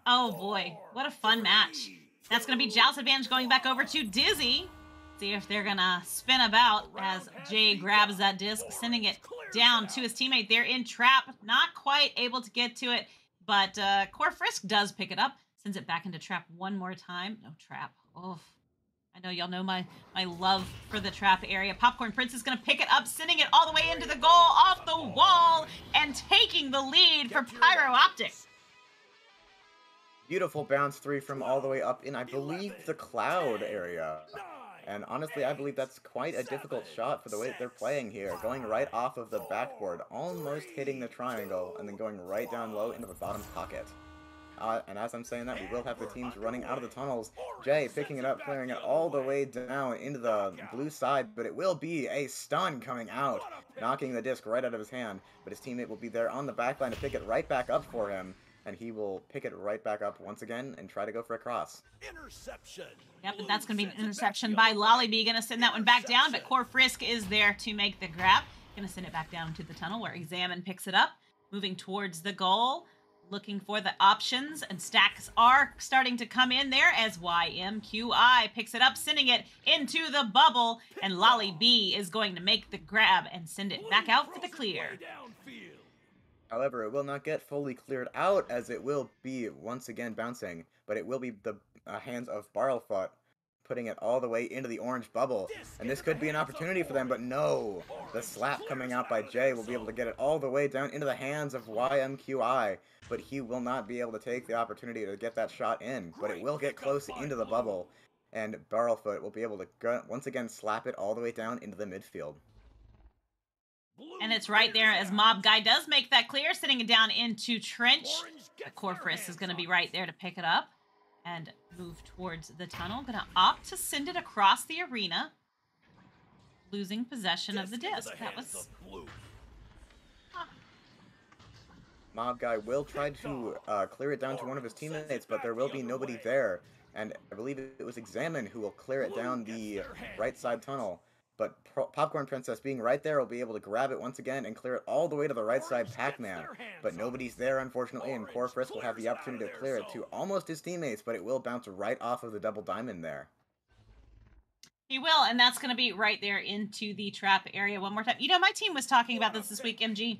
S1: Oh boy, what a fun match. That's going to be Joust advantage going back over to Dizzy. See if they're going to spin about as Jay grabs that disc, sending it down to his teammate there in trap. Not quite able to get to it, but Core Frisk does pick it up, sends it back into trap one more time. No trap. Oh, I know y'all know my love for the trap area. Popcorn Princess is going to pick it up, sending it all the way into the goal, off the wall, and taking the lead for Pyro Optic.
S3: Beautiful bounce 3 from all the way up in, I believe, the cloud area. And honestly, I believe that's quite a difficult shot for the way that they're playing here. Going right off of the backboard, almost hitting the triangle, and then going right down low into the bottom pocket. And as I'm saying that, we will have the teams running out of the tunnels. Jay picking it up, clearing it all the way down into the blue side, but it will be a stun coming out, knocking the disc right out of his hand. But his teammate will be there on the backline to pick it right back up for him, and he will pick it right back up once again and try to go for a cross.
S4: Interception.
S1: Yep, and that's going to be an interception by Lollybee. Going to send that one back down, but Core Frisk is there to make the grab. Going to send it back down to the tunnel where Examine picks it up, moving towards the goal, looking for the options, and stacks are starting to come in there as YMQI picks it up, sending it into the bubble, and Lollybee is going to make the grab and send it back out for the clear.
S3: However, it will not get fully cleared out, as it will be once again bouncing, but it will be the hands of Barrelfoot putting it all the way into the orange bubble. And this could be an opportunity for them, but no! The slap coming out by Jay will be able to get it all the way down into the hands of YMQI, but he will not be able to take the opportunity to get that shot in, but it will get close into the bubble, and Barrelfoot will be able to once again slap it all the way down into the midfield.
S1: And it's right there as Mob Guy does make that clear, sitting it down into Trench. The Core Frisk is going to be right there to pick it up and move towards the tunnel. Going to opt to send it across the arena, losing possession of the disc. That was...
S3: Mob Guy will try to clear it down to one of his teammates, but there will be nobody there. And I believe it was Examine who will clear it down the right side tunnel. But Popcorn Princess being right there will be able to grab it once again and clear it all the way to the right side Pac-Man. But nobody's there, unfortunately, and Core Frisk will have the opportunity to clear it to almost his teammates, but it will bounce right off of the double diamond there.
S1: He will, and that's going to be right there into the trap area one more time. You know, my team was talking about this week, MG,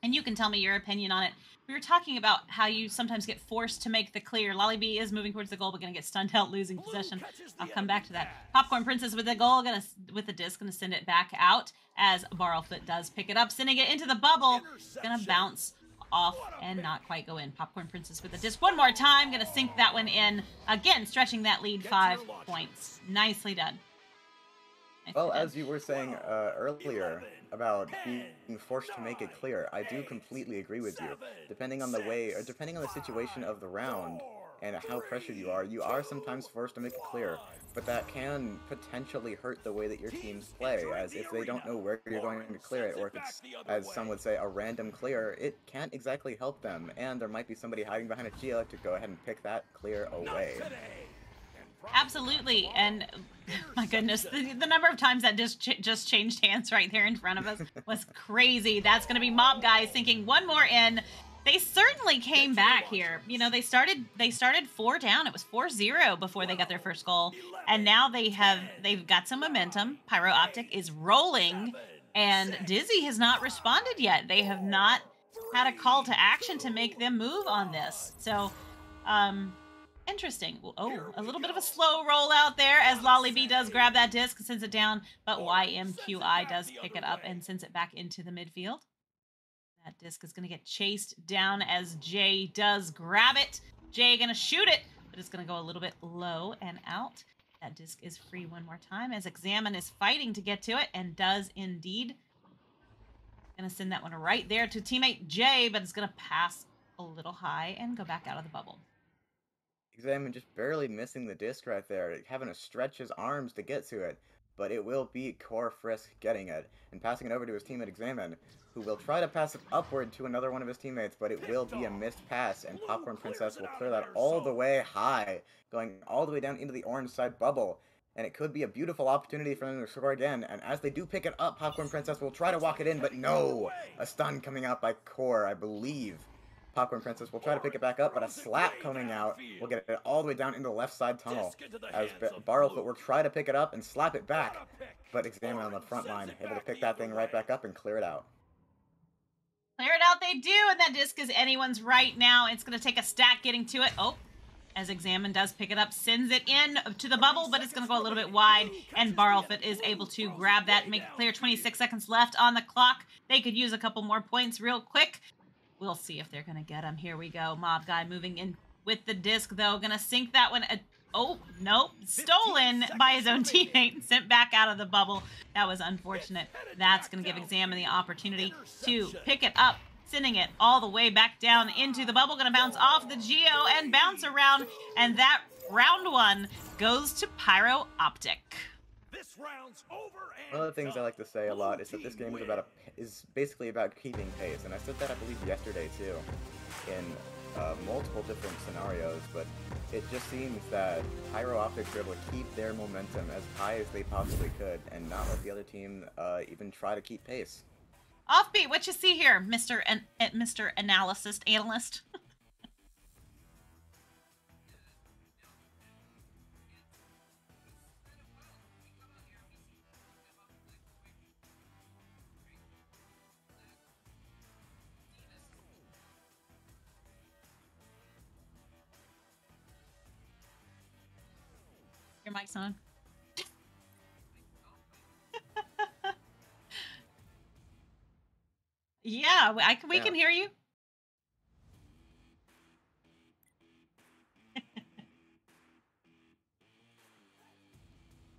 S1: and you can tell me your opinion on it. We were talking about how you sometimes get forced to make the clear. Lollybee is moving towards the goal, but going to get stunned out, losing possession. I'll come back to that. Popcorn Princess with the goal, with the disc, going to send it back out as Barrelfoot does pick it up, sending it into the bubble. Going to bounce off and not quite go in. Popcorn Princess with the disc one more time. Going to sink that one in. Again, stretching that lead 5 points. Nicely done.
S3: Well, as you were saying earlier about being forced to make it clear, I do completely agree with you. Depending on the way, or depending on the situation of the round and how pressured you are sometimes forced to make it clear. But that can potentially hurt the way that your teams play, as if they don't know where you're going to clear it, or if it's, as some would say, a random clear, it can't exactly help them, and there might be somebody hiding behind a Gia to go ahead and pick that clear away.
S1: Absolutely, and my goodness, the number of times that just changed hands right there in front of us was crazy. That's going to be Mob Guys thinking one more in. They certainly came back here. You know, they started 4 down. It was 4-0 before they got their first goal, and now they've got some momentum. Pyro Optic is rolling, and Dizzy has not responded yet. They have not had a call to action to make them move on this. So, interesting. Oh, a little bit of a slow roll out there as Lollybee does grab that disc and sends it down, but YMQI does pick it up and sends it back into the midfield. That disc is going to get chased down as Jay does grab it. Jay going to shoot it, but it's going to go a little bit low and out. That disc is free one more time as Examine is fighting to get to it and does indeed. Going to send that one right there to teammate Jay, but it's going to pass a little high and go back out of the bubble.
S3: Examine just barely missing the disc right there, having to stretch his arms to get to it, but it will be Core Frisk getting it and passing it over to his teammate Examine, who will try to pass it upward to another one of his teammates, but it will be a missed pass, and Popcorn Princess will clear that all the way high, going all the way down into the orange side bubble, and it could be a beautiful opportunity for them to score again, and as they do pick it up, Popcorn Princess will try to walk it in, but no! A stun coming out by Core, I believe. Popcorn Princess will try to pick it back up, but a slap coming out will get it all the way down into the left side tunnel, as Barrelfoot will try to pick it up and slap it back, but Examine on the front line, able to pick that thing right back up and clear it out.
S1: Clear it out they do, and that disc is anyone's right now. It's going to take a stack getting to it. Oh, as Examine does pick it up, sends it in to the bubble, but it's going to go a little bit wide, and Barrelfoot is able to grab that and make it clear. 26 seconds left on the clock. They could use a couple more points real quick. We'll see if they're going to get him. Here we go. Mob Guy moving in with the disc, though. Going to sink that one. Oh, nope. Stolen by his own teammate and sent back out of the bubble. That was unfortunate. That's going to give Examine the opportunity to pick it up sending it all the way back down into the bubble. Gonna bounce off the Geo and bounce around, and that round one goes to Pyro Optic.
S4: This round's over.
S3: One of the things I like to say a lot is that this game is basically about keeping pace, and I said that I believe yesterday too, in multiple different scenarios. But it just seems that Pyro Optics were able to keep their momentum as high as they possibly could, and not let the other team even try to keep pace.
S1: Offbeat, what you see here, Mr. Analyst? Your mic's on. Yeah, we can hear you.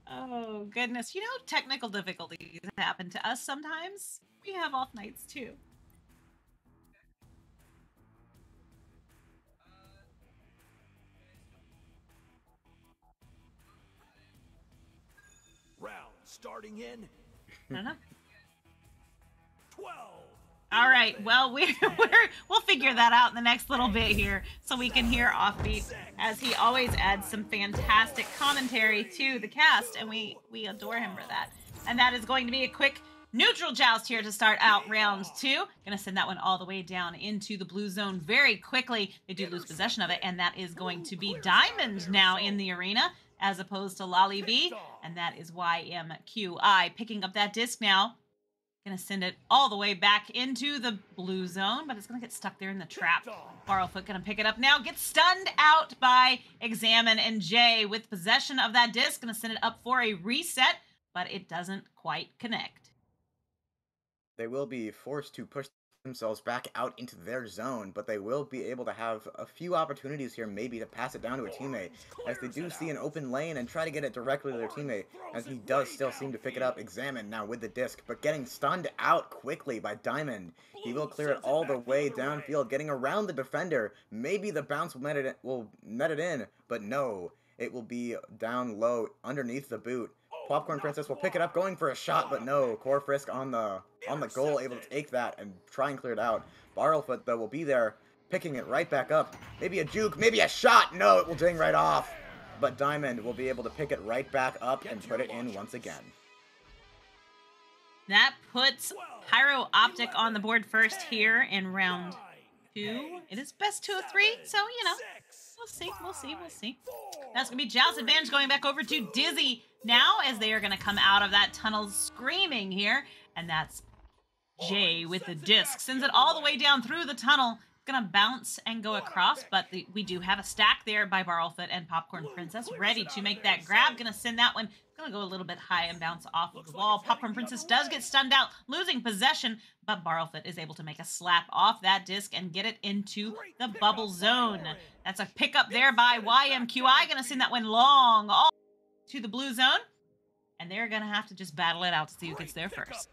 S1: Oh, goodness. You know, technical difficulties happen to us sometimes. We have off nights, too.
S4: Round starting in.
S1: I don't know.
S4: 12.
S1: All right, well, we'll figure that out in the next little bit here so we can hear Offbeat, as he always adds some fantastic commentary to the cast, and we adore him for that. And that is going to be a quick neutral joust here to start out round two. Gonna send that one all the way down into the blue zone very quickly. They do lose possession of it, and that is going to be Diamond now in the arena, as opposed to Lolly B, and that is YMQI picking up that disc now. Gonna send it all the way back into the blue zone, but it's gonna get stuck there in the trap. Barrelfoot gonna pick it up now, gets stunned out by Examine, and Jay with possession of that disc, gonna send it up for a reset, but it doesn't quite connect.
S3: They will be forced to push themselves back out into their zone, but they will be able to have a few opportunities here maybe to pass it down to a teammate, as they do see an open lane and try to get it directly to their teammate, as he does still seem to pick it up. Examine now with the disc, but getting stunned out quickly by Diamond. He will clear it all the way downfield, getting around the defender. Maybe the bounce will net it in, but no, it will be down low underneath the boot. Popcorn Princess will pick it up, going for a shot, but no. Corfrisk on the goal, able to take that and try and clear it out. Barrelfoot, though, will be there, picking it right back up. Maybe a juke, maybe a shot. No, it will ding right off. But Diamond will be able to pick it right back up and put it in once again.
S1: That puts Pyro Optic on the board first here in round two. It is best 2 of 3, so, you know, we'll see. That's going to be Joust advantage going back over to Dizzy now, as they are going to come out of that tunnel screaming here. And that's Jay with the disc. Sends it all the way down through the tunnel. Going to bounce and go across, but we do have a stack there by Barrelfoot and Popcorn Princess ready to make that grab. Going to send that one. Going to go a little bit high and bounce off of the wall. Popcorn Princess does get stunned out, losing possession, but Barrelfoot is able to make a slap off that disc and get it into the bubble zone. That's a pickup there by YMQI. Going to send that one long all to the blue zone, and they're going to have to just battle it out to see who gets there first.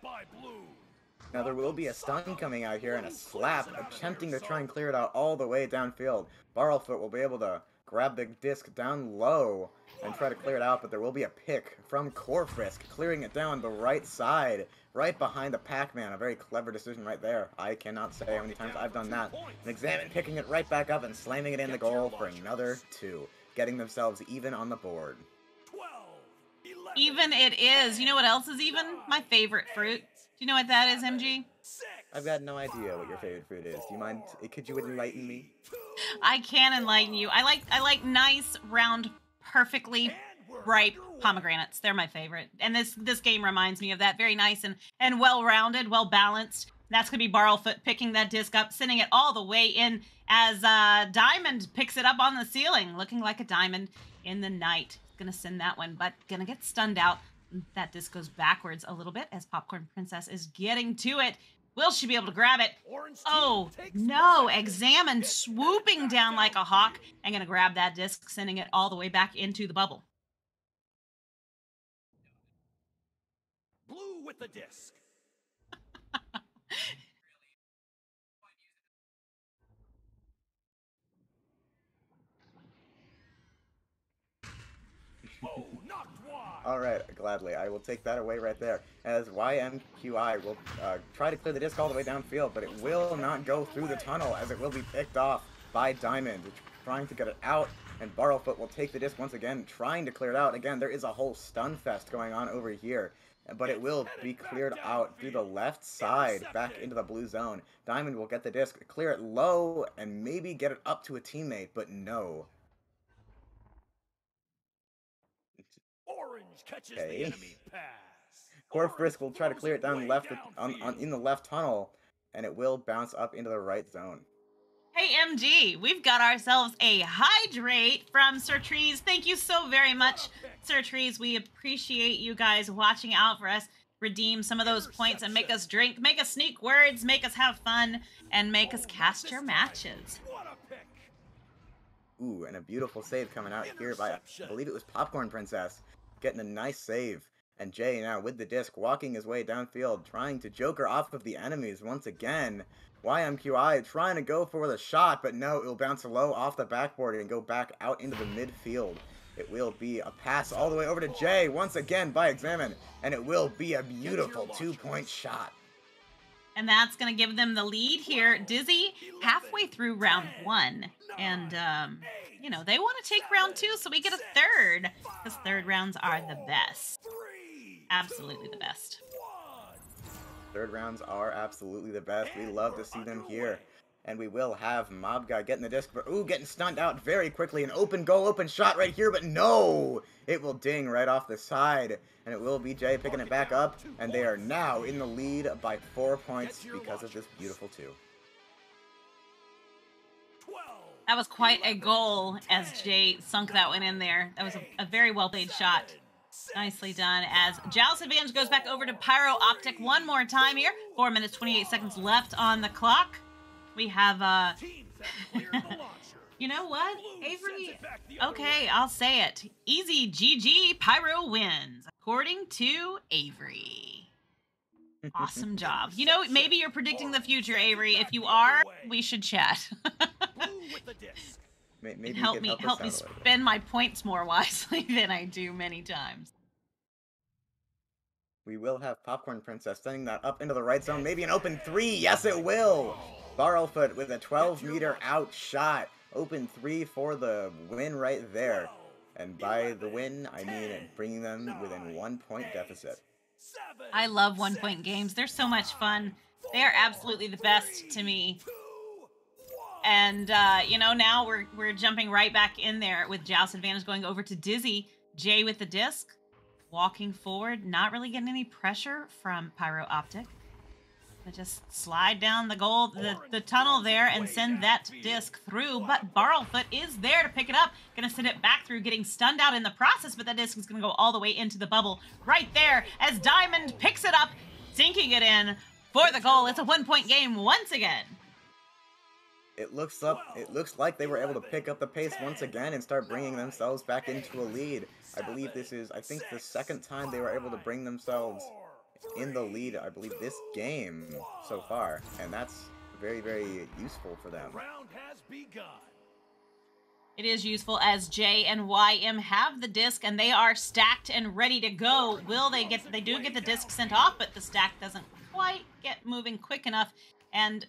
S3: Now there will be a stun coming out here and a slap, attempting to try and clear it out all the way downfield. Barrelfoot will be able to grab the disc down low and try to clear it out, but there will be a pick from Corfrisk, clearing it down the right side, right behind the Pac-Man. A very clever decision right there. I cannot say how many times I've done that. And Examine picking it right back up and slamming it in the goal for another 2, getting themselves even on the board.
S1: Even it is. You know what else is even? My favorite fruit. Do you know what that is, MG?
S3: I've got no idea what your favorite fruit is. Do you mind? Could you enlighten me?
S1: I can enlighten you. I like nice, round, perfectly ripe pomegranates. They're my favorite. And this game reminds me of that. Very nice and well-rounded, well-balanced. That's going to be Barrelfoot picking that disc up, sending it all the way in as Diamond picks it up on the ceiling, looking like a diamond in the night. Gonna send that one, but gonna get stunned out. That disc goes backwards a little bit as Popcorn Princess is getting to it. Will she be able to grab it? Oh, no. Examine swooping down like a hawk and gonna grab that disc, sending it all the way back into the bubble.
S4: Blue with the disc. Oh, knocked wide.
S3: Alright, gladly. I will take that away right there. As YMQI will try to clear the disc all the way downfield, but it will not go through the tunnel as it will be picked off by Diamond, trying to get it out. And Barrelfoot will take the disc once again, trying to clear it out. Again, there is a whole stun fest going on over here. But it will be cleared out through the left side, back into the blue zone. Diamond will get the disc, clear it low, and maybe get it up to a teammate, but no.
S4: Orange catches the enemy pass.
S3: Corfrisk will try to clear it down left in the left tunnel, and it will bounce up into the right zone.
S1: Hey, MG, we've got ourselves a hydrate from Sir Trees. Thank you so very much, Sir Trees. We appreciate you guys watching out for us. Redeem some of those points and make us drink, make us sneak words, make us have fun, and make us cast your matches.
S3: Ooh, and a beautiful save coming out here by, I believe it was Popcorn Princess, getting a nice save. And Jay now with the disc, walking his way downfield, trying to joker off of the enemies once again. YMQI trying to go for the shot, but no, it will bounce low off the backboard and go back out into the midfield. It will be a pass all the way over to Jay, once again by Examine, and it will be a beautiful 2-point shot.
S1: And that's going to give them the lead here. Dizzy, halfway through round 1. And, you know, they want to take round 2, so we get a third. Because third rounds are the best. Absolutely the best.
S3: Third rounds are absolutely the best. We love to see them here. And we will have Mob Guy getting the disc, but ooh, getting stunned out very quickly. An open goal, open shot right here, but no! It will ding right off the side. And it will be Jay picking it back up. And they are now in the lead by 4 points because of this beautiful 2.
S1: That was quite a goal as Jay sunk that one in there. That was a very well played shot. Nicely done as Joust advantage goes back over to Pyro Optic one more time here. 4 minutes, 28 seconds left on the clock. We have, you know what, Avery? Okay, I'll say it. Easy GG, Pyro wins, according to Avery. Awesome job. You know, maybe you're predicting the future, Avery. If you are, we should chat.
S3: Maybe
S1: help me spend my points more wisely than I do many times.
S3: We will have Popcorn Princess sending that up into the right zone. Maybe an open 3. Yes, it will. Barrelfoot with a 12-meter out shot. Open 3 for the win right there. And by the win, I mean bringing them within 1 point deficit.
S1: I love 1-point games. They're so much fun. They are absolutely the best to me. And, you know, now we're jumping right back in there with Joust advantage going over to Dizzy. Jay with the disc, walking forward, not really getting any pressure from Pyro Optic. But just slide down the tunnel there and send that disc through. But Barrelfoot is there to pick it up. Gonna send it back through, getting stunned out in the process, but that disc is gonna go all the way into the bubble right there as Diamond picks it up, sinking it in for the goal. It's a 1-point game once again.
S3: It looks like they were able to pick up the pace once again and start bringing themselves back into a lead. I believe this is, I think, the second time they were able to bring themselves in the lead, I believe, this game so far. And that's very, very useful for them.
S4: Round has begun.
S1: It is useful as J and YM have the disc and they are stacked and ready to go. They do get the disc sent off, but the stack doesn't quite get moving quick enough. And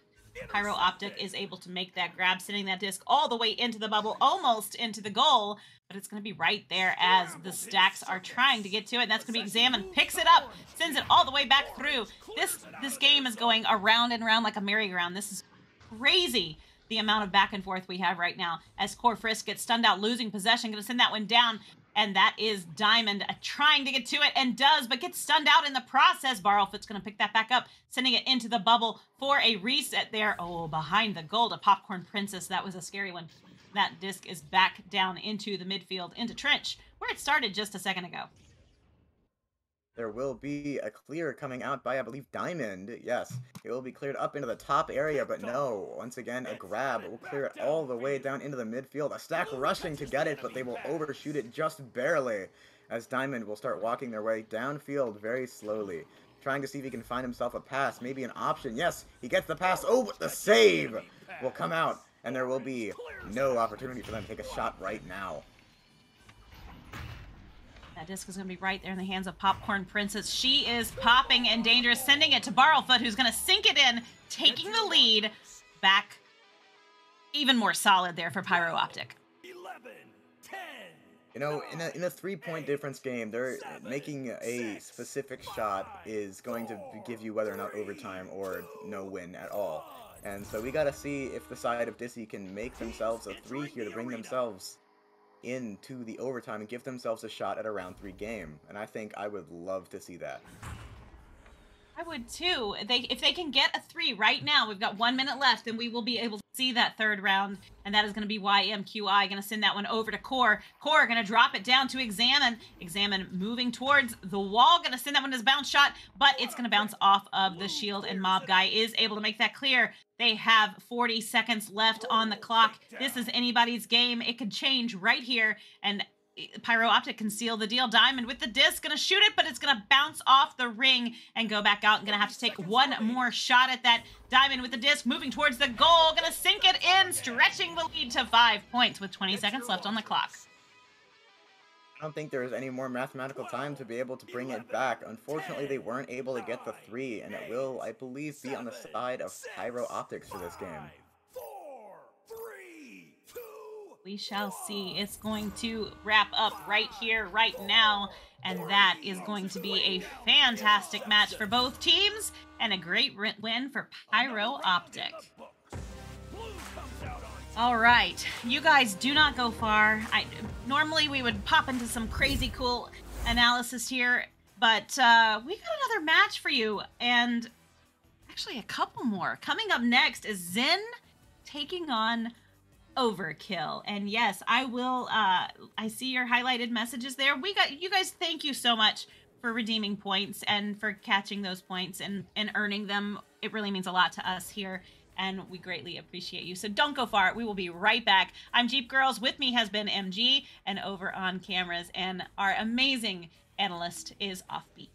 S1: Pyro Optic is able to make that grab, sending that disc all the way into the bubble, almost into the goal, but it's going to be right there as the stacks are trying to get to it. And that's going to be Examine, picks it up, sends it all the way back through. This game is going around and around like a merry-go-round. This is crazy, the amount of back and forth we have right now as Corfrisk gets stunned out, losing possession, going to send that one down. And that is Diamond trying to get to it and does, but gets stunned out in the process. Barrelfoot's going to pick that back up, sending it into the bubble for a reset there. Oh, behind the goal to Popcorn Princess. That was a scary one. That disc is back down into the midfield, into Trench, where it started just a second ago.
S3: There will be a clear coming out by, I believe, Diamond. Yes, it will be cleared up into the top area, but no. Once again, a grab. It will clear it all the way down into the midfield. A stack rushing to get it, but they will overshoot it just barely, as Diamond will start walking their way downfield very slowly, trying to see if he can find himself a pass, maybe an option. Yes, he gets the pass. Oh, but the save will come out, and there will be no opportunity for them to take a shot right now.
S1: That disc is going to be right there in the hands of Popcorn Princess. She is popping and dangerous, sending it to Barrelfoot, who's going to sink it in, taking the lead. Back even more solid there for Pyro Optic.
S4: 11, 10.
S3: You know, in a 3-point difference game, they're making a specific shot is going to give you whether or not overtime or no win at all. And so we gotta see if the side of Dizzy can make themselves a 3 here to bring themselves into the overtime and give themselves a shot at a round 3 game. And I think I would love to see that.
S1: I would too. If they can get a 3 right now, we've got 1 minute left, and we will be able to see that third round, and that is going to be YMQI going to send that one over to Core. Core going to drop it down to Examine. Examine moving towards the wall, going to send that one as a bounce shot, but it's going to bounce off of the shield, and Mob Guy is able to make that clear. They have 40 seconds left on the clock. This is anybody's game. It could change right here, and Pyro Optic can seal the deal. Diamond with the disc, gonna shoot it, but it's gonna bounce off the ring and go back out. And gonna have to take one more shot at that. Diamond with the disc, moving towards the goal, gonna sink it in, stretching the lead to 5 points with 20 seconds left on the clock.
S3: I don't think there's any more mathematical time to be able to bring it back. Unfortunately, they weren't able to get the 3, and it will, I believe, be on the side of Pyro Optics for this game.
S4: 4, 3, 2.
S1: We shall see. It's going to wrap up right here, right now, and that is going to be a fantastic match for both teams and a great win for Pyro Optic. All right, you guys do not go far. Normally we would pop into some crazy cool analysis here, but we got another match for you, and actually a couple more. Coming up next is Zen taking on Overkill. And yes, I will I see your highlighted messages there. You guys, thank you so much for redeeming points and for catching those points and earning them. It really means a lot to us here, and we greatly appreciate you. So don't go far. We will be right back. I'm Jeepgirlz. With me has been MG, and over on cameras, and our amazing analyst is Offbeat.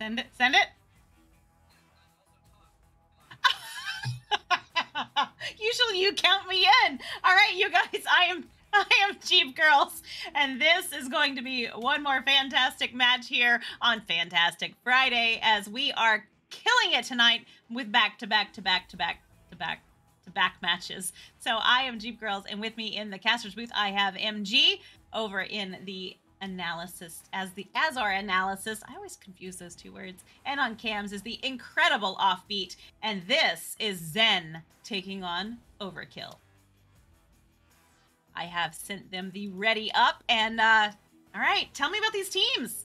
S1: Send it. Send it. Usually you count me in. All right, you guys, I am Jeepgirlz, and this is going to be one more fantastic match here on Fantastic Friday as we are killing it tonight with back-to-back matches. So I am Jeepgirlz, and with me in the caster's booth I have MG over in the analysis as our analysis. I always confuse those two words. And on cams is the incredible Offbeat, and this is Zen taking on Overkill. I have sent them the ready up, and all right, tell me about these teams.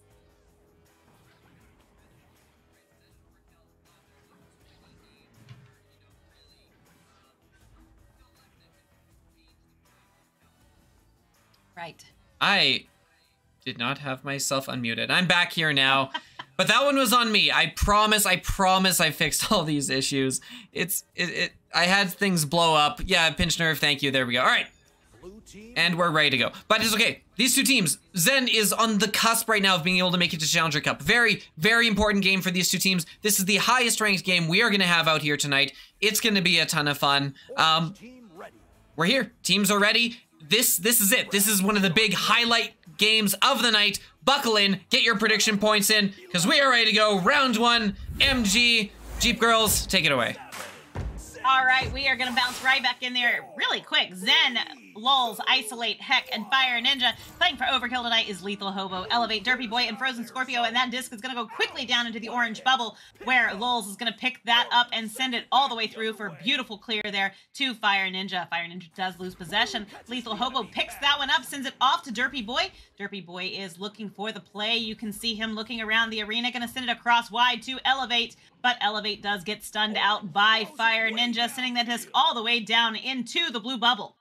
S1: Right.
S2: I did not have myself unmuted. I'm back here now. But that one was on me. I promise I fixed all these issues. I had things blow up. Yeah, pinch nerve, thank you. There we go. All right. And we're ready to go. But it's okay. These two teams, Zen is on the cusp right now of being able to make it to Challenger Cup. Very, very important game for these two teams. This is the highest ranked game we are going to have out here tonight. It's going to be a ton of fun. We're here. Teams are ready. This is it. This is one of the big highlight games of the night. Buckle in, get your prediction points in, because we are ready to go. Round one, MG, Jeepgirlz, take it away.
S1: All right, we are going to bounce right back in there really quick. Zen, Lulz, Isolate, Heck, and Fire Ninja. Playing for Overkill tonight is Lethal Hobo, Elevate, Derpy Boy, and Frozen Scorpio, and that disc is going to go quickly down into the orange bubble, where Lulz is going to pick that up and send it all the way through for a beautiful clear there to Fire Ninja. Fire Ninja does lose possession. Lethal Hobo picks that one up, sends it off to Derpy Boy. Derpy Boy is looking for the play. You can see him looking around the arena, going to send it across wide to Elevate, but Elevate does get stunned out by Fire Ninja, sending that disc all the way down into the blue bubble.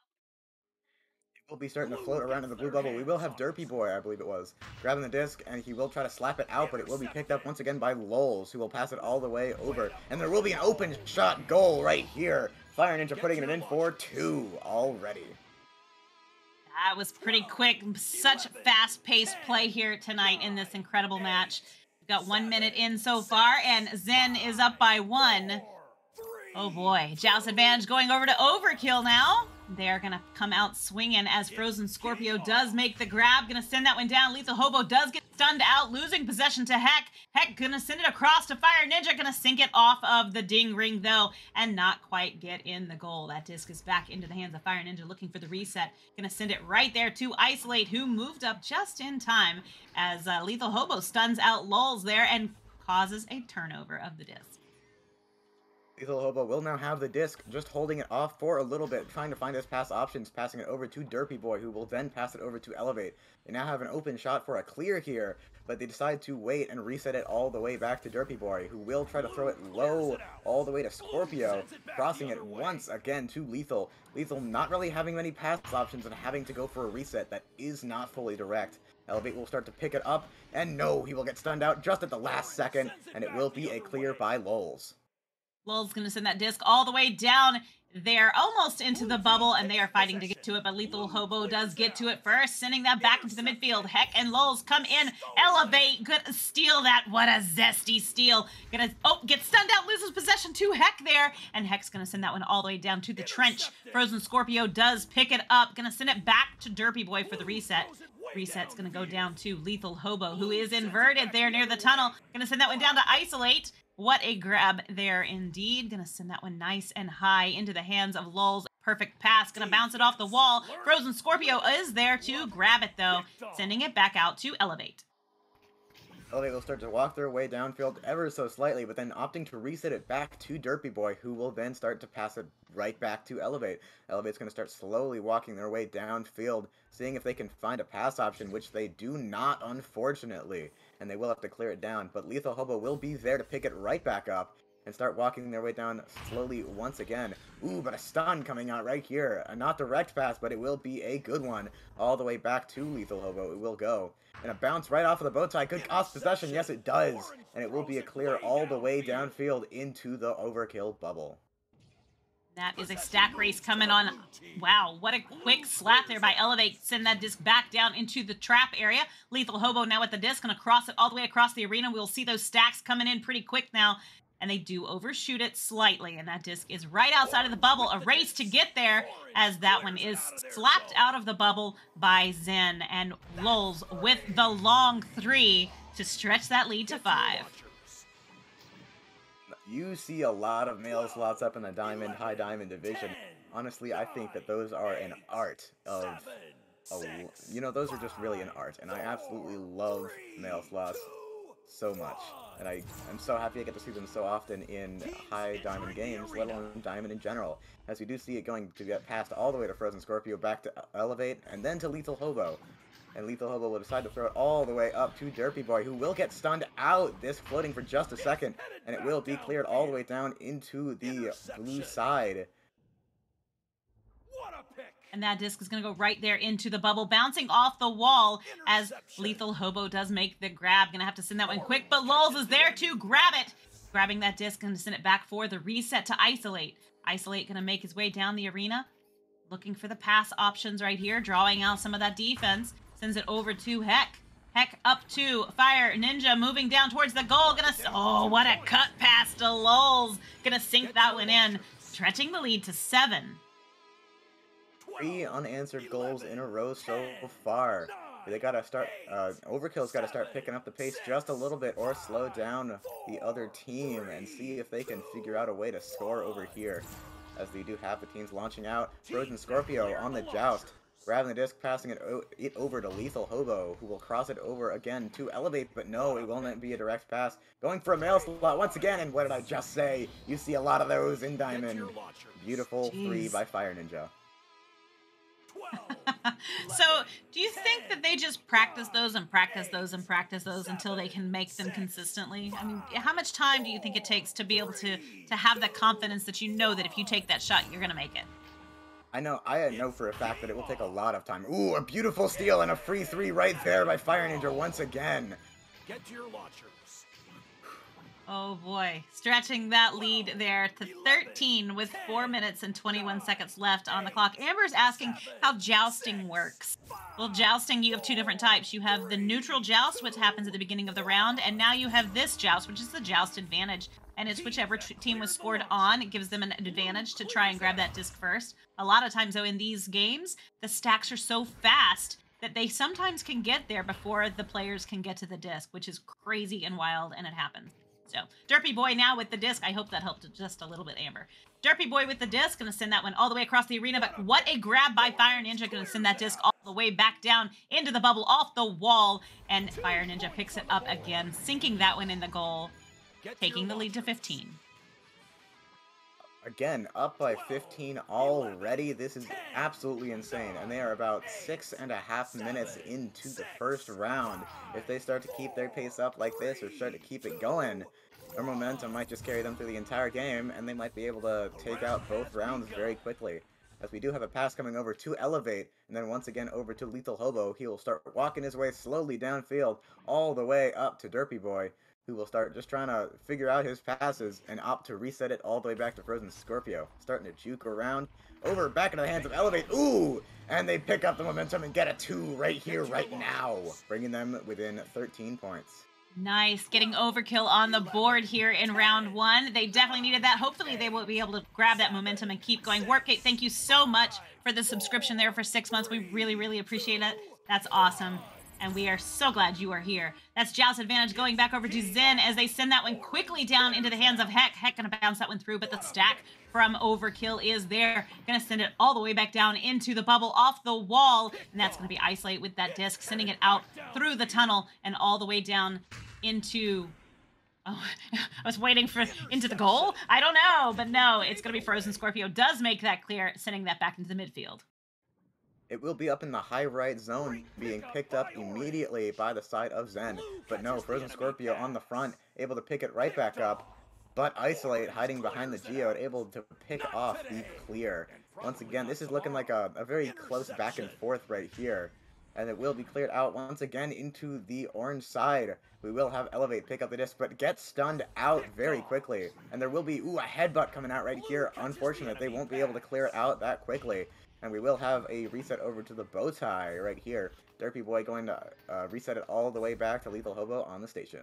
S3: We'll be starting to float around in the blue bubble. We will have Derpy Boy, I believe it was, grabbing the disc, and he will try to slap it out, but it will be picked up once again by Lulz, who will pass it all the way over. And there will be an open shot goal right here. Fire Ninja putting it in for 2 already.
S1: That was pretty quick. Such fast-paced play here tonight in this incredible match. We've got 1 minute in so far, and Zen is up by 1. Oh boy, Joust advantage going over to Overkill now. They're going to come out swinging as Frozen Scorpio does make the grab. Going to send that one down. Lethal Hobo does get stunned out, losing possession to Heck. Heck going to send it across to Fire Ninja. Going to sink it off of the ding ring, though, and not quite get in the goal. That disc is back into the hands of Fire Ninja, looking for the reset. Going to send it right there to Isolate, who moved up just in time as Lethal Hobo stuns out Lulz there and causes a turnover of the disc.
S3: Lethal Hobo will now have the disc, just holding it off for a little bit, trying to find his pass options, passing it over to Derpy Boy, who will then pass it over to Elevate. They now have an open shot for a clear here, but they decide to wait and reset it all the way back to Derpy Boy, who will try to throw it low all the way to Scorpio, crossing it once again to Lethal. Lethal not really having many pass options and having to go for a reset that is not fully direct. Elevate will start to pick it up, and no, he will get stunned out just at the last second, and it will be a clear by Lulz.
S1: Lulz going to send that disc all the way down. They're almost into the bubble, and they are fighting to get to it, but Lethal Hobo does get to it first, sending that back into the midfield. Heck and Lulz come in. Elevate, gonna steal that. What a zesty steal. Gonna, get stunned out, loses possession to Heck there, and Heck's gonna send that one all the way down to the trench. Frozen Scorpio does pick it up, gonna send it back to Derpy Boy for the reset. Reset's gonna go down to Lethal Hobo, who is inverted there near the tunnel. Gonna send that one down to Isolate. What a grab there indeed. Gonna send that one nice and high into the hands of Lulz. Perfect pass. Gonna bounce it off the wall. Frozen Scorpio is there to grab it though, sending it back out to Elevate.
S3: Elevate will start to walk their way downfield ever so slightly, but then opting to reset it back to Derpy Boy, who will then start to pass it right back to Elevate. Elevate's going to start slowly walking their way downfield, seeing if they can find a pass option, which they do not, unfortunately, and they will have to clear it down, but Lethal Hobo will be there to pick it right back up and start walking their way down slowly once again. Ooh, but a stun coming out right here. A not direct pass, but it will be a good one. All the way back to Lethal Hobo, it will go. And a bounce right off of the bow tie. Good cost possession, yes it does. And it will be a clear all the way downfield into the Overkill bubble.
S1: That is a stack race coming on. Wow, what a quick slap there by Elevate. Send that disc back down into the trap area. Lethal Hobo now with the disc, gonna cross it all the way across the arena. We'll see those stacks coming in pretty quick now. And they do overshoot it slightly, and that disc is right outside of the bubble. A race to get there, as that one is slapped out of the bubble by Zen. And Lulz with the long 3 to stretch that lead to 5.
S3: You see a lot of male slots up in the diamond, high diamond division. Honestly, I think that those are an art of, you know, those are just really an art, and I absolutely love male slots so much. And I'm so happy I get to see them so often in high diamond games, let alone diamond in general. As we do see it going to get past all the way to Frozen Scorpio, back to Elevate, and then to Lethal Hobo. And Lethal Hobo will decide to throw it all the way up to Derpy Boy, who will get stunned out, disc floating for just a second, and it will be cleared all the way down into the blue side.
S1: And that disc is going to go right there into the bubble, bouncing off the wall as Lethal Hobo does make the grab. Going to have to send that one quick, but Lulz is there to grab it. Grabbing that disc and send it back for the reset to Isolate. Isolate going to make his way down the arena, looking for the pass options right here, drawing out some of that defense. Sends it over to Heck. Heck up to Fire Ninja, moving down towards the goal. Oh, what a cut pass to Lulz. Gonna sink that one in, stretching the lead to 7.
S3: 3 unanswered goals in a row so far. They gotta start, Overkill's gotta start picking up the pace just a little bit or slow down the other team and see if they can figure out a way to score over here. As they do have the teams launching out. Frozen Scorpio on the joust. Grabbing the disc, passing it over to Lethal Hobo, who will cross it over again to Elevate, but no, it will not be a direct pass. Going for a male slot once again, and what did I just say? You see a lot of those in Diamond. Beautiful 3 by Fire Ninja.
S1: So, do you think that they just practice those and practice those and practice those until they can make them consistently? I mean, how much time do you think it takes to be able to have that confidence that you know that if you take that shot, you're going to make it?
S3: I know for a fact that it will take a lot of time. Ooh, a beautiful steal and a free 3 right there by Fire Ninja once again.
S4: Get to your launchers.
S1: Oh boy, stretching that lead there to 13 with 4 minutes and 21 seconds left on the clock. Amber's asking how jousting works. Well, jousting, you have 2 different types. You have the neutral joust, which happens at the beginning of the round, and now you have this joust, which is the joust advantage. And it's whichever team was scored on, it gives them an advantage to try and grab that disc first. A lot of times, though, in these games, the stacks are so fast that they sometimes can get there before the players can get to the disc, which is crazy and wild, and it happens. So, Derpy Boy now with the disc. I hope that helped just a little bit, Amber. Derpy Boy with the disc, gonna send that one all the way across the arena, but what a grab by Fire Ninja, gonna send that disc all the way back down into the bubble, off the wall, and Fire Ninja picks it up again, sinking that one in the goal, taking the lead to 15.
S3: Again, up by 15 already. This is absolutely insane. And they are about 6.5 minutes into the first round. If they start to keep their pace up like this or start to keep it going, their momentum might just carry them through the entire game, and they might be able to take out both rounds very quickly. As we do have a pass coming over to Elevate, and then once again over to Lethal Hobo. He will start walking his way slowly downfield all the way up to Derpy Boy, who will start just trying to figure out his passes and opt to reset it all the way back to Frozen Scorpio. Starting to juke around. Over, back into the hands of Elevate. Ooh! And they pick up the momentum and get a 2 right here, right now. Bringing them within 13 points.
S1: Nice. Getting overkill on the board here in round 1. They definitely needed that. Hopefully they will be able to grab that momentum and keep going. Warpgate, thank you so much for the subscription there for 6 months. We really, really appreciate it. That's awesome. And we are so glad you are here. That's Joust advantage going back over to Zen as they send that one quickly down into the hands of Heck. Heck gonna bounce that one through, but the stack from Overkill is there. Gonna send it all the way back down into the bubble, off the wall. And that's gonna be Isolate with that disc, sending it out through the tunnel and all the way down into... Oh, I was waiting for into the goal? I don't know, but no, it's gonna be Frozen Scorpio. Does make that clear, sending that back into the midfield.
S3: It will be up in the high right zone, being picked up immediately by the side of Zen. But no, Frozen Scorpio on the front, able to pick it right back up. But Isolate, hiding behind the Geode, able to pick off the clear. Once again, this is looking like a very close back and forth right here. and it will be cleared out once again into the orange side. We will have Elevate pick up the disc, but get stunned out very quickly. And there will be, a headbutt coming out right here. Unfortunate, they won't be able to clear it out that quickly. And we will have a reset over to the bow tie right here. Derpy Boy going to reset it all the way back to Lethal Hobo on the station.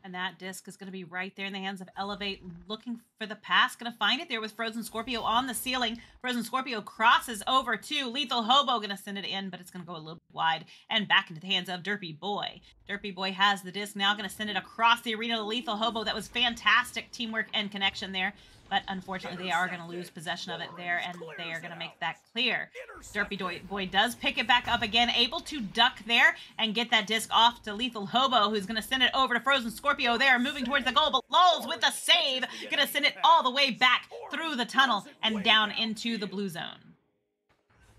S1: And that disc is going to be right there in the hands of Elevate, looking for the pass. Going to find it there with Frozen Scorpio on the ceiling. Frozen Scorpio crosses over to Lethal Hobo. Going to send it in, but it's going to go a little bit wide and back into the hands of Derpy Boy. Derpy Boy has the disc now. Going to send it across the arena to Lethal Hobo. That was fantastic teamwork and connection there. But unfortunately, they are going to lose possession of it there, and they are going to make that clear. Derpy Boy does pick it back up again, able to duck there and get that disc off to Lethal Hobo, who's going to send it over to Frozen Scorpio there, moving towards the goal, but Lulz with a save, going to send it all the way back through the tunnel and down into the blue zone.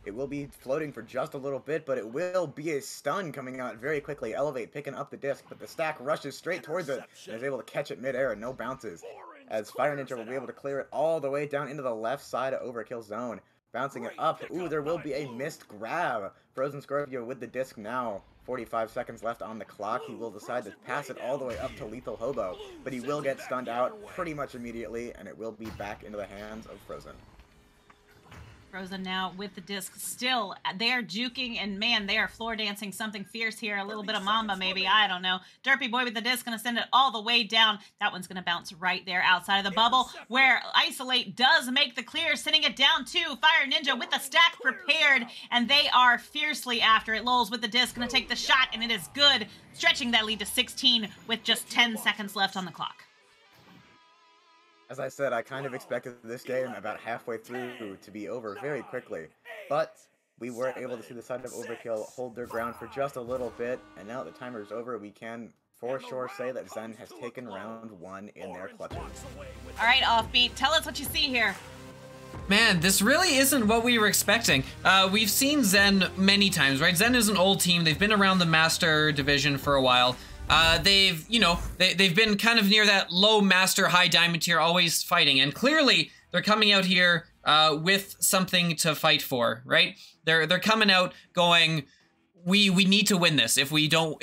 S3: It will be floating for just a little bit, but it will be a stun coming out very quickly. Elevate picking up the disc, but the stack rushes straight towards it and is able to catch it midair and no bounces. As Fire Ninja will be able to clear it all the way down into the left side of Overkill zone. Bouncing it up. Ooh, there will be a missed grab. Frozen Scorpio with the disc now. 45 seconds left on the clock. He will decide to pass it all the way up to Lethal Hobo. But he will get stunned out pretty much immediately, and it will be back into the hands of Frozen.
S1: Frozen now with the disc still. They are juking, and man, they are floor dancing something fierce here. A little bit of Mamba, maybe. I don't know. Derpy Boy with the disc going to send it all the way down. That one's going to bounce right there outside of the bubble, where Isolate does make the clear, sending it down to Fire Ninja with the stack prepared, and they are fiercely after it. Lulz with the disc going to take the shot, and it is good, stretching that lead to 16 with just 10 seconds left on the clock.
S3: As I said, I kind of expected this game about halfway through to be over very quickly, but we were able to see the side of Overkill hold their ground for just a little bit, and now that the timer is over, we can for sure say that Zen has taken round 1 in their clutches.
S1: All right, Offbeat, tell us what you see here.
S2: Man, this really isn't what we were expecting. We've seen Zen many times, right? Zen is an old team. They've been around the Master Division for a while. They've been kind of near that low Master, high Diamond tier, always fighting. And clearly, they're coming out here with something to fight for, right? They're coming out going, we need to win this. If we don't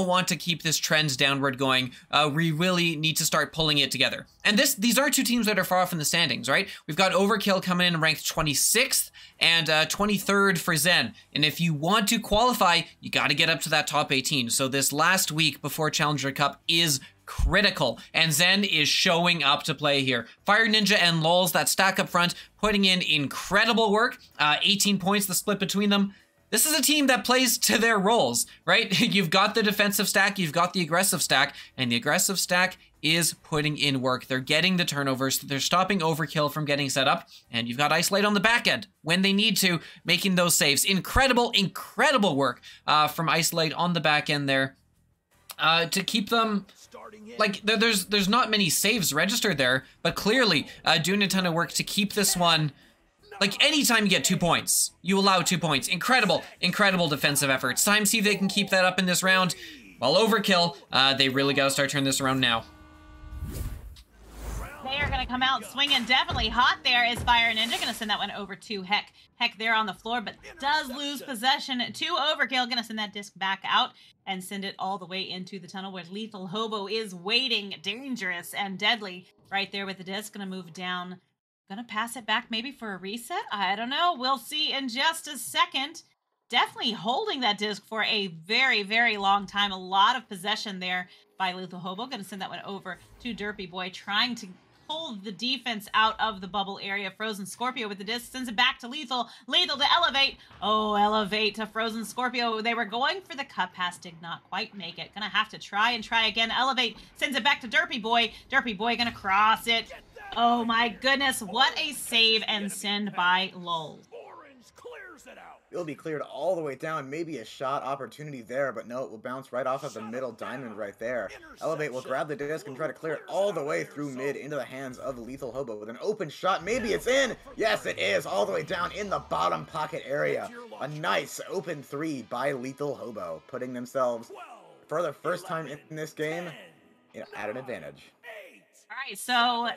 S2: want to keep this trend downward going, we really need to start pulling it together. And these are two teams that are far off in the standings, right? We've got Overkill coming in ranked 26th and 23rd for Zen. And if you want to qualify, you got to get up to that top 18. So this last week before Challenger Cup is critical, and Zen is showing up to play here. Fire Ninja and Lulz, that stack up front, putting in incredible work. 18 points, the split between them. This is a team that plays to their roles, right? You've got the defensive stack, you've got the aggressive stack, and the aggressive stack is putting in work. They're getting the turnovers, they're stopping Overkill from getting set up, and you've got Isolate on the back end when they need to, making those saves. Incredible work from Isolate on the back end there to keep them, like, there's not many saves registered there, but clearly doing a ton of work to keep this one. Like, anytime you get 2 points, you allow 2 points. Incredible defensive efforts. Time to see if they can keep that up in this round. While Overkill, they really got to start turning this around now.
S1: They are going to come out swinging definitely hot there is Fire Ninja. Going to send that one over to Heck. Heck there on the floor, but does lose possession to Overkill. Going to send that disc back out and send it all the way into the tunnel where Lethal Hobo is waiting. Dangerous and deadly right there with the disc. Going to move down. Gonna pass it back maybe for a reset? I don't know. We'll see in just a second. Definitely holding that disc for a very long time. A lot of possession there by Lethal Hobo. Gonna send that one over to Derpy Boy, trying to pull the defense out of the bubble area. Frozen Scorpio with the disc sends it back to Lethal. Lethal to Elevate. Oh, Elevate to Frozen Scorpio. They were going for the cut pass, did not quite make it. Gonna have to try again. Elevate sends it back to Derpy Boy. Derpy Boy gonna cross it. Oh my goodness, what a save and send by Lulz.
S3: It'll be cleared all the way down, maybe a shot opportunity there, but no, it will bounce right off of the middle diamond right there. Elevate will grab the disc and try to clear it all the way through mid into the hands of Lethal Hobo with an open shot. Maybe it's in! Yes, it is, all the way down in the bottom pocket area. A nice open 3 by Lethal Hobo, putting themselves, for the first time in this game, at an advantage.
S1: All right, so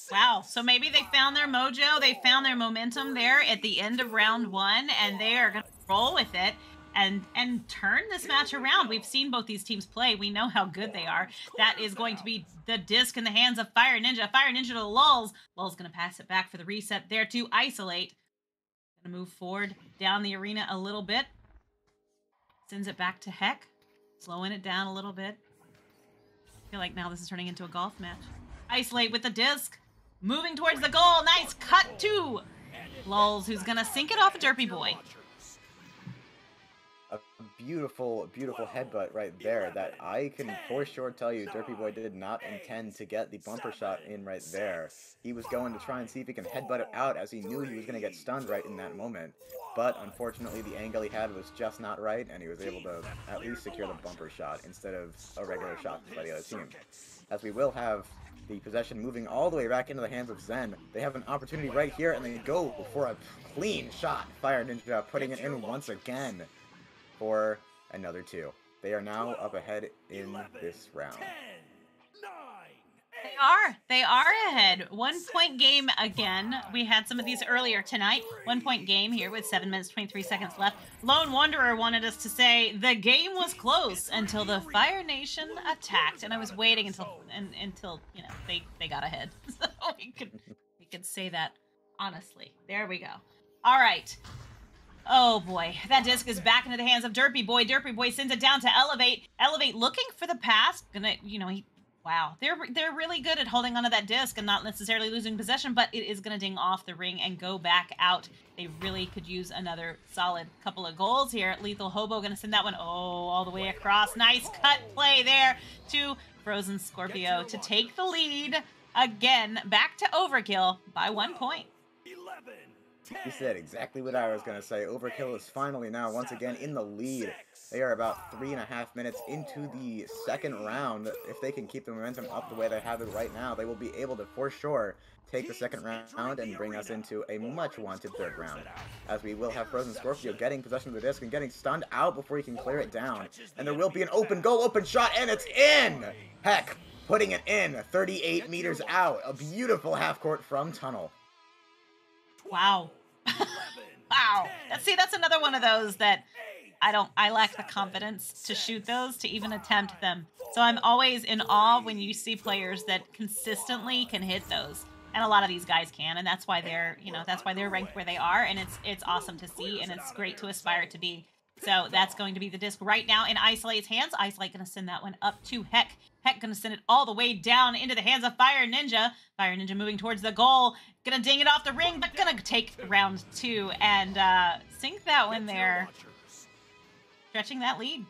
S1: wow, so maybe they found their mojo, they found their momentum there at the end of round 1, and they are going to roll with it. and turn this match around. We've seen both these teams play. We know how good they are. That is going to be the disc in the hands of Fire Ninja. Fire Ninja to Lulz. Lulz going to pass it back for the reset there to Isolate. Going to move forward down the arena a little bit. Sends it back to Heck. Slowing it down a little bit. I feel like now this is turning into a golf match. Isolate with the disc. Moving towards the goal. Nice cut to Lulz, who's going to sink it off Derpy Boy.
S3: A beautiful, beautiful headbutt right there that I can for sure tell you Derpy Boy did not intend to get the bumper shot in right there. He was going to try and see if he can headbutt it out as he knew he was going to get stunned right in that moment. But unfortunately the angle he had was just not right and he was able to at least secure the bumper shot instead of a regular shot by the other team. As we will have the possession moving all the way back into the hands of Zen. They have an opportunity right here and they go for a clean shot. Fire Ninja putting it in once again for another 2. They are now up ahead in this round.
S1: They are ahead. 1 point game again. We had some of these earlier tonight. 1 point game here with 7 minutes, 23 seconds left. Lone Wanderer wanted us to say the game was close until the Fire Nation attacked. And I was waiting until you know, they got ahead. So we could say that honestly. There we go. All right. Oh boy, that disc is back into the hands of Derpy Boy. Derpy Boy sends it down to Elevate. Elevate looking for the pass. Gonna, you know, wow, they're really good at holding onto that disc and not necessarily losing possession, but it is gonna ding off the ring and go back out. They really could use another solid couple of goals here. Lethal Hobo gonna send that one all the way across. Nice cut play there to Frozen Scorpio to take the lead again, back to Overkill by 1 point.
S3: You said exactly what I was going to say. Overkill is finally now once again in the lead. They are about 3.5 minutes into the second round. If they can keep the momentum up the way they have it right now, they will be able to, for sure, take the second round and bring us into a much-wanted third round. As we will have Frozen Scorpio getting possession of the disc and getting stunned out before he can clear it down. And there will be an open goal, open shot, and it's in! Heck, putting it in 38 meters out. A beautiful half-court from Tunnel.
S1: Wow. Wow. See, that's another one of those that I lack the confidence to shoot those, to even attempt them. So I'm always in awe when you see players that consistently can hit those. And a lot of these guys can, and that's why they're, you know, that's why they're ranked where they are, and it's awesome to see, and it's great to aspire to be. So that's going to be the disc right now in Isolate's hands. Isolate going to send that one up to Heck. Heck going to send it all the way down into the hands of Fire Ninja. Fire Ninja moving towards the goal. Going to ding it off the ring, but going to take round 2 and sink that one there. Stretching that lead.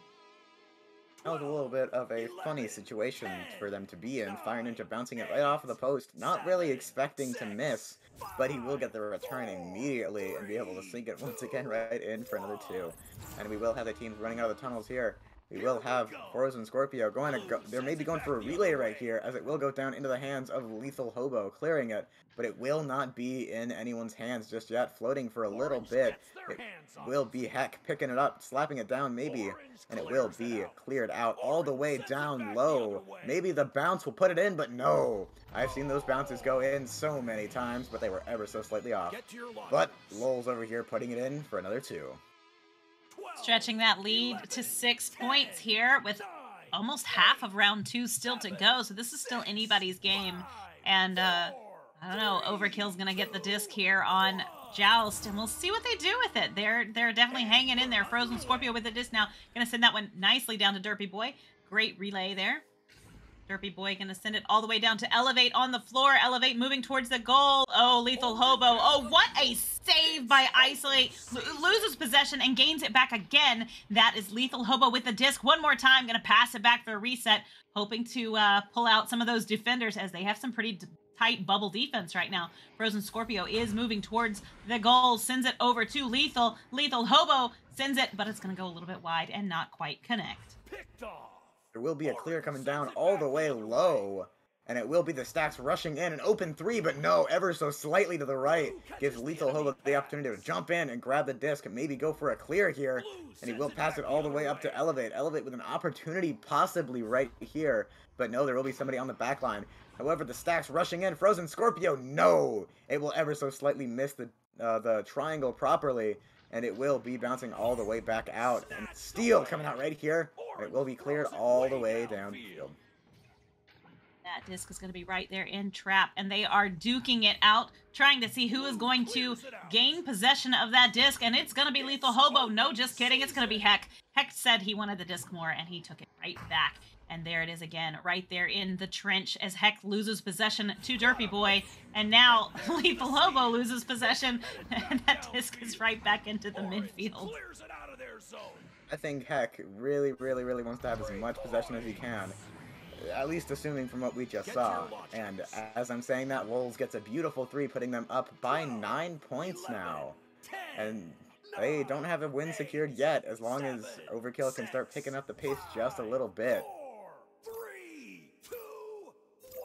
S3: That was a little bit of a funny situation for them to be in. Fire Ninja bouncing it right off of the post, not really expecting to miss, but he will get the return immediately and be able to sink it once again right in for another 2. And we will have the teams running out of the tunnels here. We will have Frozen Scorpio going to go. They're maybe going for a relay right here, as it will go down into the hands of Lethal Hobo, clearing it, but it will not be in anyone's hands just yet, floating for a little bit. It will be Heck picking it up, slapping it down maybe, and it will be cleared out all the way down low. Maybe the bounce will put it in, but no. I've seen those bounces go in so many times, but they were ever so slightly off. But Lulz over here putting it in for another 2.
S1: Stretching that lead to 6 points here with almost half of round 2 still to go. So this is still anybody's game. And I don't know, Overkill's going to get the disc here on Joust, and we'll see what they do with it. They're definitely hanging in there. Frozen Scorpio with the disc now. Going to send that one nicely down to Derpy Boy. Great relay there. Derpy Boy going to send it all the way down to Elevate on the floor. Elevate moving towards the goal. Oh, Lethal Hobo. Oh, what a save by Isolate. Loses possession and gains it back again. That is Lethal Hobo with the disc. One more time. Going to pass it back for a reset. Hoping to pull out some of those defenders as they have some pretty tight bubble defense right now. Frozen Scorpio is moving towards the goal. Sends it over to Lethal. Lethal Hobo sends it, but it's going to go a little bit wide and not quite connect.
S3: There will be a clear coming down all the way low, and it will be the Stacks rushing in, an open 3, but no, ever so slightly to the right, gives Lethal Hobo the opportunity to jump in and grab the disc and maybe go for a clear here, and he will pass it all the way up to Elevate. Elevate with an opportunity possibly right here, but no, there will be somebody on the back line. However, the Stacks rushing in, Frozen Scorpio, no! It will ever so slightly miss the triangle properly, and it will be bouncing all the way back out. And Steel coming out right here, and it will be cleared all the way down the field.
S1: That disc is going to be right there in trap, and they are duking it out, trying to see who is going to gain possession of that disc, and it's going to be Lethal Hobo. No, just kidding. It's going to be Heck. Heck said he wanted the disc more, and he took it right back. And there it is again, right there in the trench as Heck loses possession to Derpy Boy, and now Lethal Hobo loses possession, and that disc is right back into the midfield.
S3: I think Heck really wants to have as much possession as he can. At least assuming from what we just saw. And as I'm saying that, Lulz gets a beautiful 3, putting them up by 9 points now. And they don't have a win secured yet, as long as Overkill can start picking up the pace just a little bit.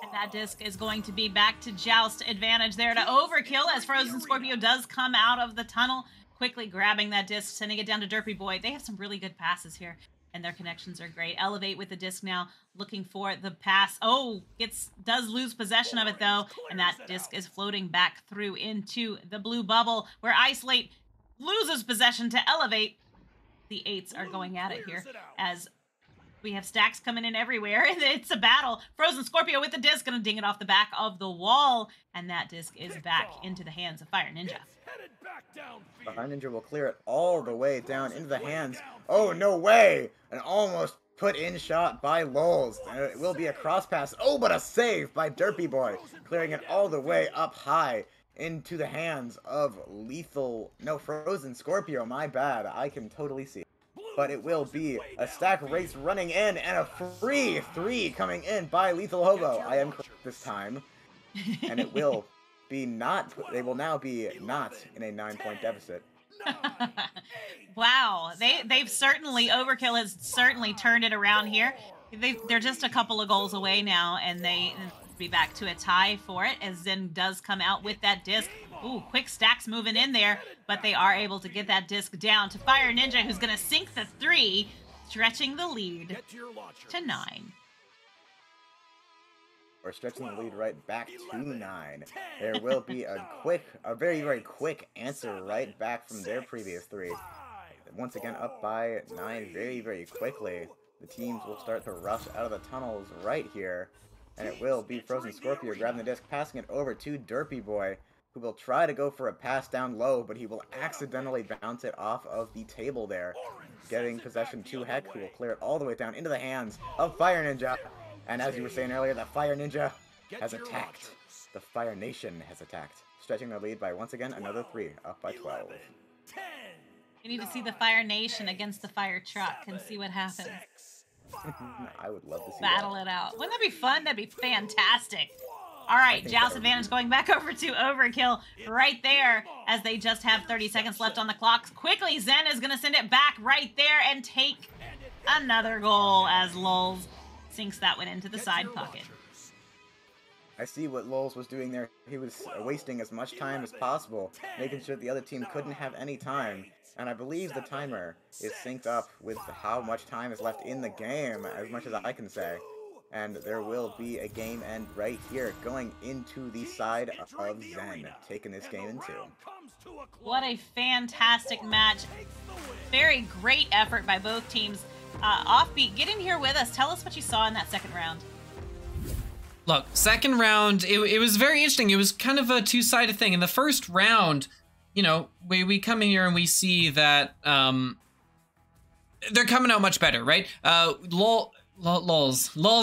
S1: And that disc is going to be back to Joust. Advantage there to Overkill as Frozen Scorpio does come out of the tunnel, quickly grabbing that disc, sending it down to Derpy Boy. They have some really good passes here, and their connections are great. Elevate with the disc now, looking for the pass. Oh, does lose possession of it though, and that disc is floating back through into the blue bubble, where Isolate loses possession to Elevate. The 8s are going at it here as we have stacks coming in everywhere, and it's a battle. Frozen Scorpio with the disc, gonna ding it off the back of the wall, and that disc is back into the hands of Fire Ninja.
S3: Fire Ninja will clear it all the way down into the hands. Oh, no way! An almost put in shot by Lulz. And it will be a cross pass. Oh, but a save by Derpy Boy, clearing it all the way up high into the hands of Frozen Scorpio. My bad. I can totally see it. But it will be a stack race running in, and a free 3 coming in by Lethal Hobo. I am correct this time. And it will be they will now be not in a 9-point deficit.
S1: Wow, Overkill has certainly turned it around here. They're just a couple of goals away now, and they be back to a tie for it as Zen does come out with that disc. Ooh, quick stacks moving in there, but they are able to get that disc down to Fire Ninja, who's going to sink the 3, stretching the lead to 9.
S3: We're stretching the lead right back to 9. There will be a very quick answer right back from their previous 3. Once again up by 9 very quickly. The teams will start to rush out of the tunnels right here. And it will be Frozen Scorpio grabbing the disc, passing it over to Derpy Boy, who will try to go for a pass down low, but he will accidentally bounce it off of the table there. Getting possession to Heck, who will clear it all the way down into the hands of Fire Ninja. And as you were saying earlier, the Fire Ninja has attacked. The Fire Nation has attacked. Stretching their lead by, once again, another 3, up by 12.
S1: We need to see the Fire Nation against the Fire Truck and see what happens.
S3: I would love to see
S1: Battle it out. Wouldn't that be fun? That'd be fantastic. All right, Joust advantage going back over to Overkill right there as they just have 30 seconds left on the clock. Quickly, Zen is going to send it back right there and take another goal as Lulz sinks that one into the side pocket.
S3: I see what Lulz was doing there. He was wasting as much time as possible, making sure the other team couldn't have any time. And I believe the timer is synced up with how much time is left in the game, as much as I can say. And there will be a game end right here, going into the side of Zen, taking this game in 2.
S1: What a fantastic match. Very great effort by both teams. Offbeat, get in here with us. Tell us what you saw in that second round.
S2: Look, second round, it was very interesting. It was kind of a two-sided thing. In the first round, you know, we come in here and we see that they're coming out much better, right? Lulz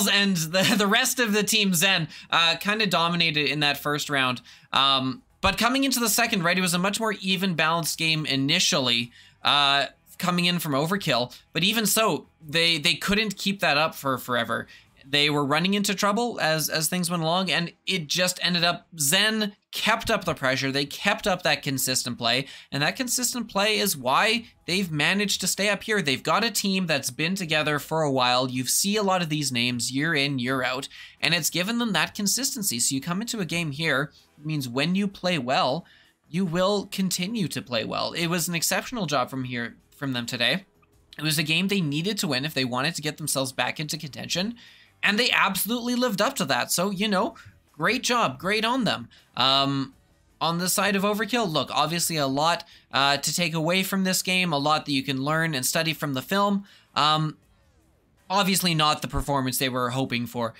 S2: and the rest of the team Zen kind of dominated in that first round. But coming into the second, right, it was a much more even balanced game initially, coming in from Overkill. But even so, they couldn't keep that up for forever. They were running into trouble as things went along, and it just ended up Zen kept up the pressure. They kept up that consistent play, and that consistent play is why they've managed to stay up here. They've got a team that's been together for a while. You see a lot of these names year in, year out, and it's given them that consistency. So you come into a game here, it means when you play well, you will continue to play well. It was an exceptional job from them today. It was a game they needed to win if they wanted to get themselves back into contention. And they absolutely lived up to that. So, you know, great job. Great on them. on the side of Overkill, look, obviously a lot to take away from this game, a lot that you can learn and study from the film. Obviously not the performance they were hoping for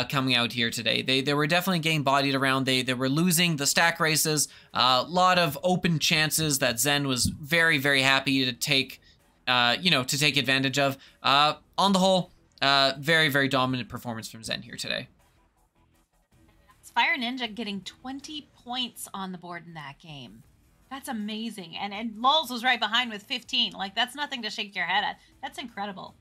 S2: coming out here today. They were definitely getting bodied around. They were losing the stack races. A lot of open chances that Zen was very, very happy to take, to take advantage of. On the whole, very, very dominant performance from Zen here today.
S1: Fire Ninja getting 20 points on the board in that game. That's amazing. And Lulz was right behind with 15. Like, that's nothing to shake your head at. That's incredible.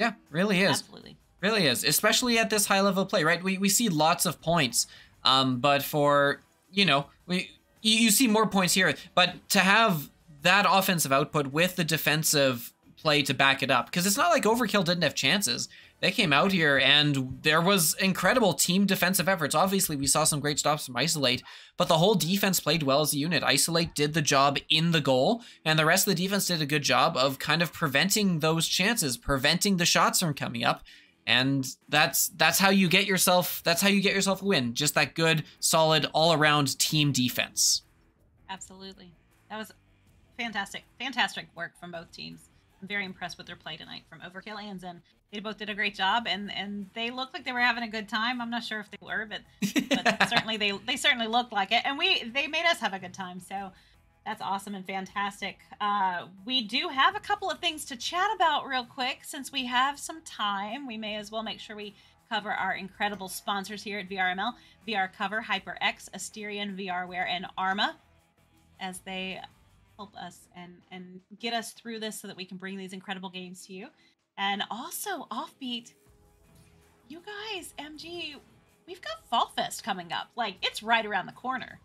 S2: Yeah, really is.
S1: Absolutely.
S2: Really is, especially at this high level play, right? We see lots of points, but for, you see more points here, but to have that offensive output with the defensive play to back it up, because it's not like Overkill didn't have chances. They came out here and there was incredible team defensive efforts. Obviously, we saw some great stops from Isolate, but the whole defense played well as a unit. Isolate did the job in the goal, and the rest of the defense did a good job of kind of preventing those chances, preventing the shots from coming up. And that's how you get yourself a win. Just that good, solid, all-around team defense.
S1: Absolutely. That was fantastic. Fantastic work from both teams. I'm very impressed with their play tonight from Overkill and Zen. They both did a great job, and they looked like they were having a good time. I'm not sure if they were, but certainly they certainly looked like it, and they made us have a good time. So that's awesome and fantastic. We do have a couple of things to chat about real quick since we have some time. We may as well make sure we cover our incredible sponsors here at VRML: VR Cover, HyperX, Asterion, VRware, and Arma, as they help us and get us through this so that we can bring these incredible games to you. And also, Offbeat, you guys, MG, we've got Fall Fest coming up. Like, it's right around the corner.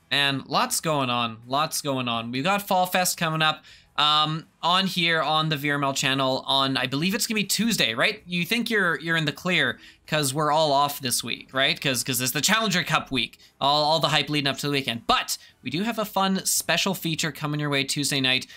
S2: And lots going on. We've got Fall Fest coming up on here on the VRML channel on, I believe it's going to be Tuesday, right? You think you're in the clear because we're all off this week, right? Because it's the Challenger Cup week, all the hype leading up to the weekend. But we do have a fun special feature coming your way Tuesday night.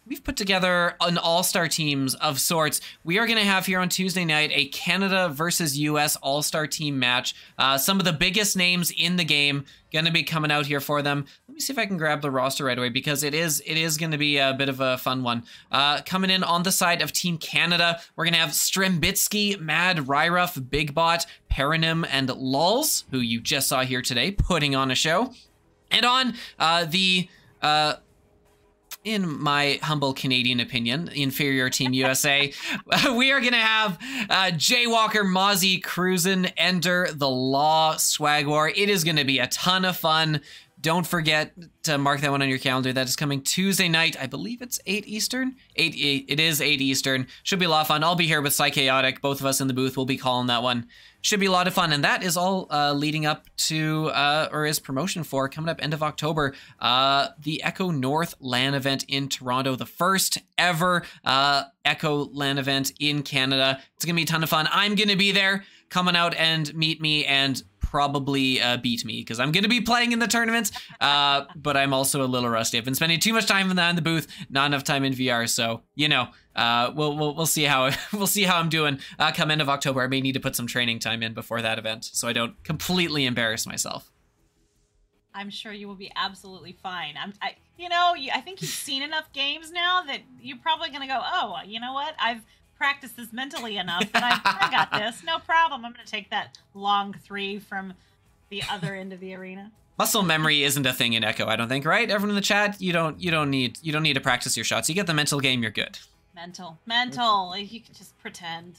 S2: We've put together an all-star teams of sorts. We are going to have here on Tuesday night a Canada versus US all-star team match. Some of the biggest names in the game going to be coming out here for them. Let me see if I can grab the roster right away because it is going to be a bit of a fun one. Coming in on the side of Team Canada, we're going to have Strembitsky, Mad, Ryruff, Bigbot, Paranym, and Lulz, who you just saw here today, putting on a show. And on in my humble Canadian opinion, inferior Team USA, we are going to have Jaywalker, Mozzie, Cruisin', Ender, The Law, Swag War. It is going to be a ton of fun. Don't forget to mark that one on your calendar. That is coming Tuesday night. I believe it's 8 Eastern. It is 8 Eastern. Should be a lot of fun. I'll be here with Psychaotic. Both of us in the booth will be calling that one. Should be a lot of fun. And that is all leading up to, or is promotion for, coming up end of October, the Echo North LAN event in Toronto. The first ever Echo LAN event in Canada. It's going to be a ton of fun. I'm going to be there. Coming out and meet me and probably beat me because I'm going to be playing in the tournament, but I'm also a little rusty. I've been spending too much time in the booth, not enough time in VR, so we'll see how I'm doing come end of October. I may need to put some training time in before that event so I don't completely embarrass myself.
S1: I'm sure you will be absolutely fine. I think you've seen enough games now that you're probably going to go, oh, you know what? I've practiced this mentally enough that I got this. No problem. I'm going to take that long 3 from the other end of the arena.
S2: Muscle memory isn't a thing in Echo, I don't think, right? Everyone in the chat, you don't need to practice your shots. You get the mental game, you're good.
S1: Mental. You can just pretend.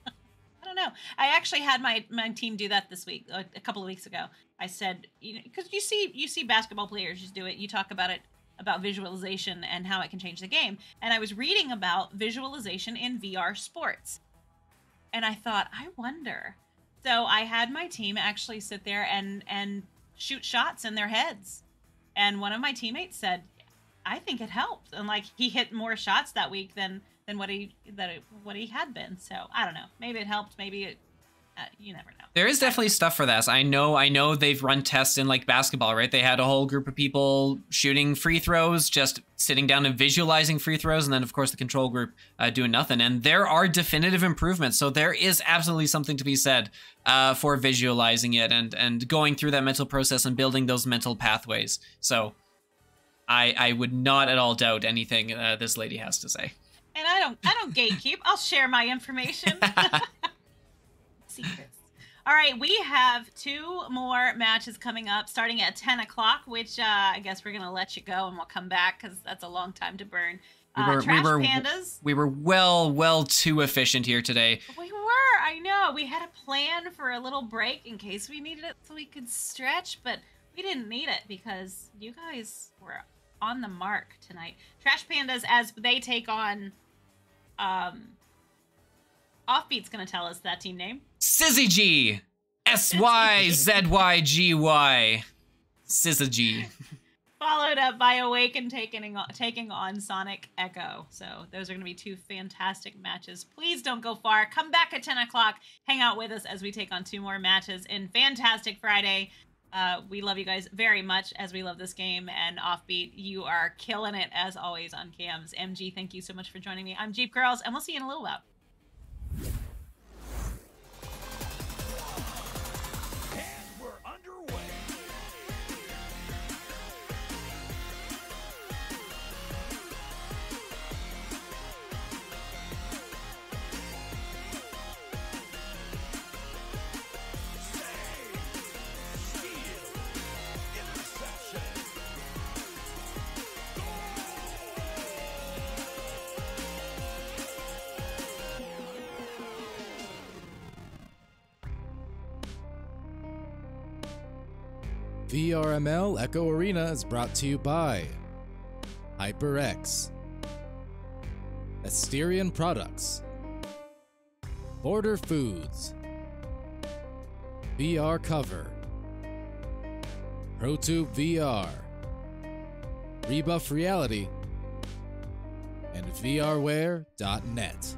S1: I don't know. I actually had my team do that this week, a couple of weeks ago. I said, because you see basketball players just do it. You talk about it, about visualization and how it can change the game. And I was reading about visualization in VR sports. And I thought, I wonder. So I had my team actually sit there and shoot shots in their heads. And one of my teammates said, I think it helped. And like he hit more shots that week than what he had been. So I don't know. Maybe it helped. Maybe it You never know.
S2: There is definitely stuff for this. I know they've run tests in like basketball, right? They had a whole group of people shooting free throws, just sitting down and visualizing free throws, and then of course the control group doing nothing. And there are definitive improvements. So there is absolutely something to be said for visualizing it and going through that mental process and building those mental pathways. So I would not at all doubt anything this lady has to say.
S1: And I don't gatekeep. I'll share my information. Secrets. All right, we have 2 more matches coming up, starting at 10 o'clock, which I guess we're gonna let you go, and we'll come back because that's a long time to burn. Trash Pandas.
S2: We were well too efficient here today.
S1: We were. I know. We had a plan for a little break in case we needed it, so we could stretch, but we didn't need it because you guys were on the mark tonight. Trash Pandas, as they take on. Offbeat's gonna tell us that team name.
S2: Syzygy. SYZYGY. Syzygy.
S1: Followed up by Awaken taking on Sonic Echo. So those are gonna be 2 fantastic matches. Please don't go far. Come back at 10 o'clock. Hang out with us as we take on 2 more matches in Fantastic Friday. We love you guys very much as we love this game. And Offbeat, you are killing it as always on cams. MG, thank you so much for joining me. I'm Jeepgirlz, and we'll see you in a little while.
S4: And we're underway.
S5: VRML Echo Arena is brought to you by HyperX, Asterion Products, Border Foods, VR Cover, ProTube VR, Rebuff Reality, and VRware.net.